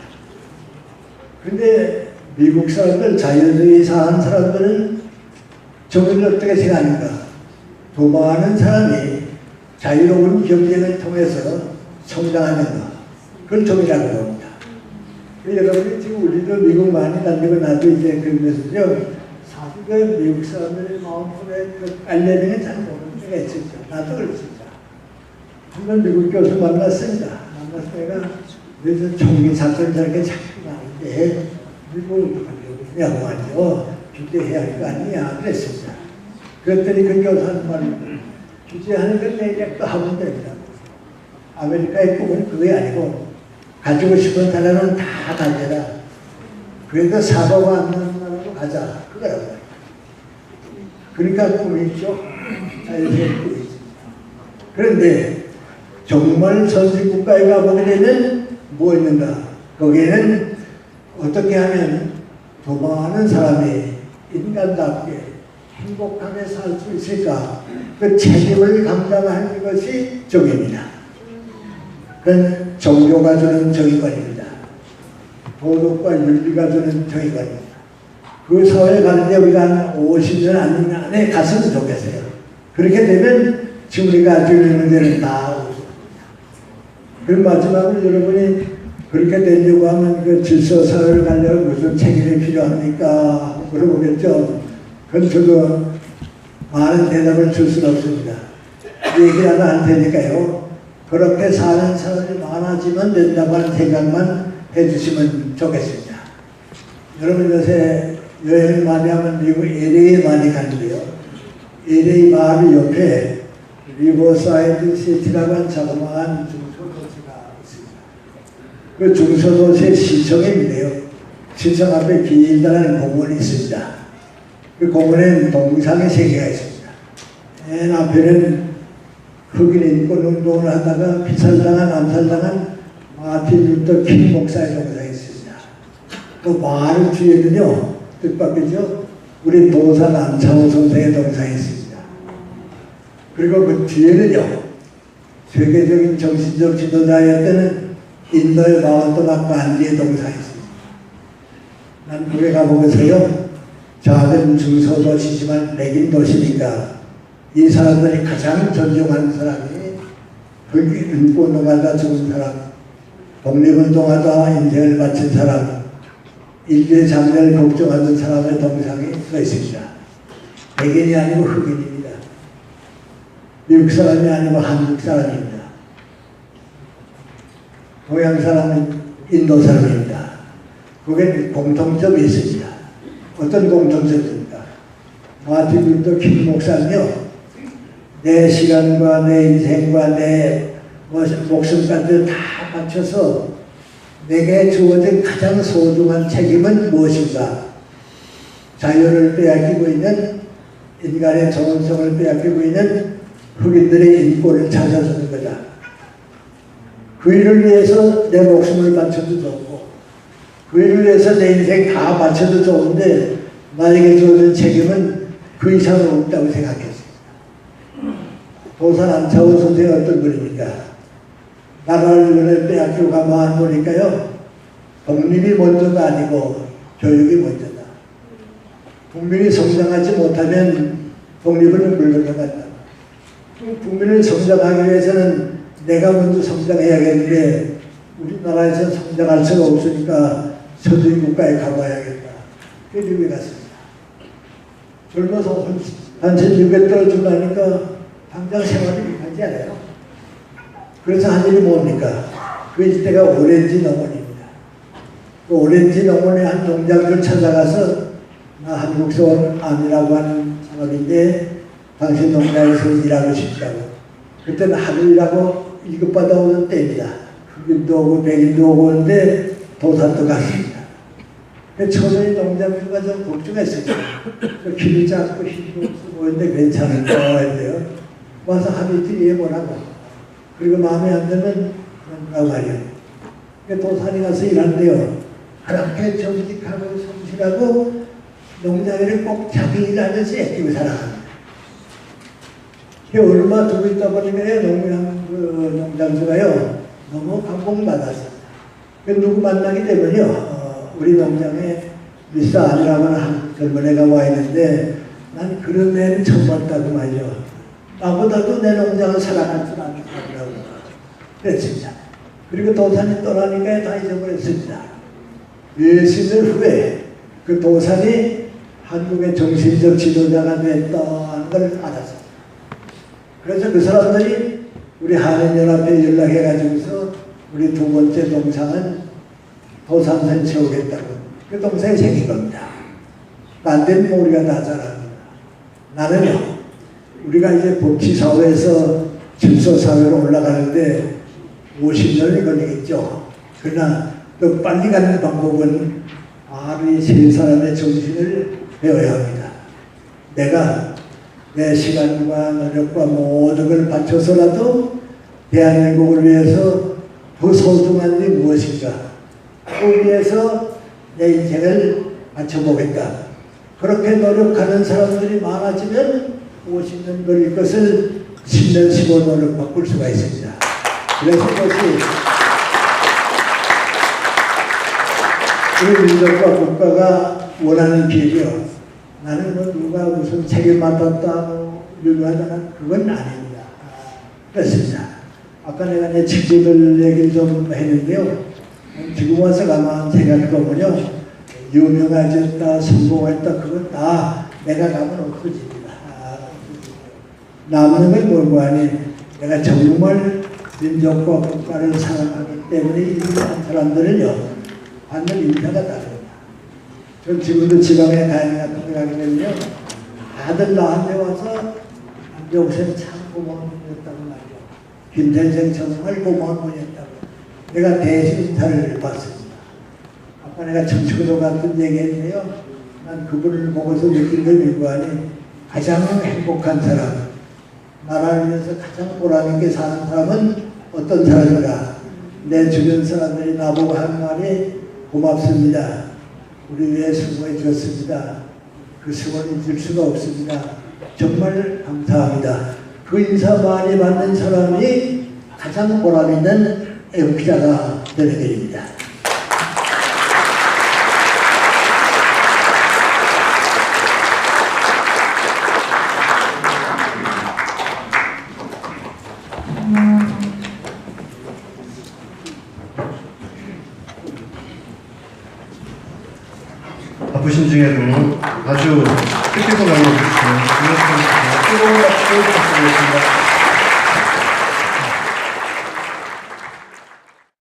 근데 미국 사람들, 자유주의 사는 사람들은 저들은 어떻게 생각하는가? 도망하는 사람이 자유로운 경쟁을 통해서 성장하는가? 그걸 정의라고 봅니다. 여러분이 지금 우리도 미국 많이 다니고 나도 이제 그러면서요. 사실 그 미국 사람들의 마음속에 그 알레르기는 잘 모르는 때가 있었죠. 나도 그렇습니다. 한번 미국 교수 만났습니다. 만나서 내가 그래서 총기 사건 저렇게 자꾸 나는데 미국 야구 말이죠. 규제해야 할 거 아니냐 그랬습니다. 그랬더니 그 교수는 말입니다. 규제하는 건 내가 또 하면 됩니다. 아메리카의 꿈은 그게 아니고 가지고 싶은 사람은 다 가져라. 그래도 사고가 안 나는 나라로 가자. 그거라고. 그러니까 꿈이 있죠. 자유의 꿈이 있습니다. 그런데 정말 선진국가에 가보게 되면 뭐 있는가? 거기에는 어떻게 하면 도망하는 사람이 인간답게 행복하게 살 수 있을까? 그 책임을 감당하는 것이 정의입니다. 그건 종교가 주는 정의관입니다. 도덕과 윤리가 주는 정의관입니다. 그 사회에 가는데 우리가 한 50년 안에 갔으면 좋겠어요. 그렇게 되면 지금 우리가 가지고 있는 문제는 다 없습니다. 그럼 마지막으로 여러분이 그렇게 되려고 하면 그 질서사회를 가려면 무슨 책임이 필요합니까? 물어보겠죠. 그건 저도 많은 대답을 줄 수는 없습니다. 얘기라도 할 테니까요. 그렇게 사는 사람이 많아지면 된다고 하는 생각만 해주시면 좋겠습니다. 여러분 요새 여행을 많이 하면 미국 LA에 많이 가는데요. LA 마을 옆에 리버사이드 시티라고 하는 자그마한 중소도시가 있습니다. 그 중소도시의 시청인데요. 시청 앞에 길다란 공원이 있습니다. 그 공원에는 동상의 세 개가 있습니다. 맨 앞에는 흑인 인권 운동을 하다가 피살당한, 암살당한 마틴 루터 킹 목사의 동상이 있습니다. 그 마을 뒤에는요, 뜻밖이죠, 우리 도산 안창호 선생의 동상이 있습니다. 그리고 그 뒤에는요, 세계적인 정신적 지도자였던 인도의 마하토마 간디의 동상이 있습니다. 난 거기 가보면서요, 작은 중소도시지만 백인 도시니까 이 사람들이 가장 존중하는 사람이 인권운동하다 죽은 사람, 독립운동하다 인생을 바친 사람, 인류의 장래를 걱정하는 사람의 동상이 서 있습니다. 백인이 아니고 흑인입니다. 미국 사람이 아니고 한국 사람입니다. 동양 사람은 인도 사람입니다. 그게 공통점이 있습니다. 어떤 공통점입니까? 마틴 루터 킹 목사는요, 내 시간과 내 인생과 내 목숨까지 다 바쳐서 내게 주어진 가장 소중한 책임은 무엇인가? 자유를 빼앗기고 있는, 인간의 정원성을 빼앗기고 있는 흑인들의 인권을 찾아주는 거다. 그 일을 위해서 내 목숨을 바쳐도 좋고, 그 일을 위해서 내 인생 다 바쳐도 좋은데 나에게 주어진 책임은 그 이상은 없다고 생각했습니다. 도산 안창호 선생이 어떤 분입니까? 나라를 빼앗기고 가만 보니까요, 독립이 먼저가 아니고 교육이 먼저다. 국민이 성장하지 못하면 독립은 물러나간다. 국민을 성장하기 위해서는 내가 먼저 성장해야겠는데 우리나라에서 성장할 수가 없으니까 서주의 국가에 가봐야겠다. 그게 미국에 갔습니다. 젊어서 한참 미국에 떨어지려니까 당장 생활이 하지 않아요. 그래서 한 일이 뭡니까? 그 일대가 오렌지 농원입니다. 그 오렌지 농원의 한 농장을 찾아가서 나 한국서 아니라고 하는 사람인데 당신 농장에서 일하고 싶다고. 그때는 하루 일하고 일급받아 오는 때입니다. 흑일도 오고 백일도 오고 오는데 도산도 갔습니다. 처음에 농장주가 좀 걱정했었죠. 길이 작고 힘도 없어 보이는데 괜찮을까 했는데요. 와서 하루 이틀 일해보라고. 그리고 마음에 안 들면 그런가 말이에요. 도산에 가서 일하는데요. 그렇게 정직하고 성실하고 농장일을 꼭 자기 일하면서 애끼고 살아갑니다. 얼마 두고 있다 보니까 농장주가요 너무 감동받았어요. 누구 만나게 되면요 우리 농장에 미스 아니라고는 한 젊은 애가 와 있는데 난 그런 애는 처음 봤다고 말이죠. 나보다도 내 농장을 사랑할 줄 아는 사람이라고 그랬습니다. 그리고 도산이 떠나니까 다 잊어버렸습니다. 몇십년 후에 그 도산이 한국의 정신적 지도자가 됐다는 걸 알았습니다. 그래서 그 사람들이 우리 한인연합회에 연락해가지고서 우리 두 번째 동상은 도산선 채우겠다고. 그 동상이 생긴 겁니다. 딴 데는 뭐 우리가 다 잘 압니다. 나는요, 우리가 이제 법치사회에서 질서사회로 올라가는데 50년이 걸리겠죠. 그러나 더 빨리 가는 방법은 바로 이 세 사람의 정신을 배워야 합니다. 내가 내 시간과 노력과 모든 걸 바쳐서라도 대한민국을 위해서 더 소중한 게 무엇인가 그 위해서 내 인생을 바쳐보겠다. 그렇게 노력하는 사람들이 많아지면 50년 걸릴 것을 10년 15년으로 바꿀 수가 있습니다. 그래서 그것이 우리 민족과 국가가 원하는 길이요. 나는 뭐 누가 무슨 책을 맡았다 유명하다는 그건 아닙니다. 그렇습니다. 아까 내가 내 직집을 얘기를 좀 했는데요. 지금 와서 가만 생각해보면요. 유명해졌다, 성공했다, 그건 다 내가 가면 없어집니다. 남는 건 뭘고 하니 내가 정말 민족과 국가를 사랑하기 때문에 이런 사람들은요. 받는 인사가 다릅니다. 전 지금도 지방에 가야 같은 데 가게 되면요. 다들 나한테 와서 여기서는 참 고마운 분이었다고 말이죠. 김先生 정말 고마운 분이었다고. 내가 대신 인사를 받습니다. 아까 내가 청주도 같은 얘기했는데요. 난 그분을 보고서 느낀 걸 일과하니 가장 행복한 사람, 나라를 위해서 가장 보람 있게 사는 사람은 어떤 사람인가. 내 주변 사람들이 나보고 하는 말이 고맙습니다. 우리 위해 수고해 주셨습니다. 그 수고는 잊을 수가 없습니다. 정말 감사합니다. 그 인사 많이 받는 사람이 가장 보람 있는 애국자가 되는 길입니다. 바쁘신 중에도 아주 뜻깊은 강의 해주신 김현수 선수께 뜨거운 박수 부탁드리겠습니다.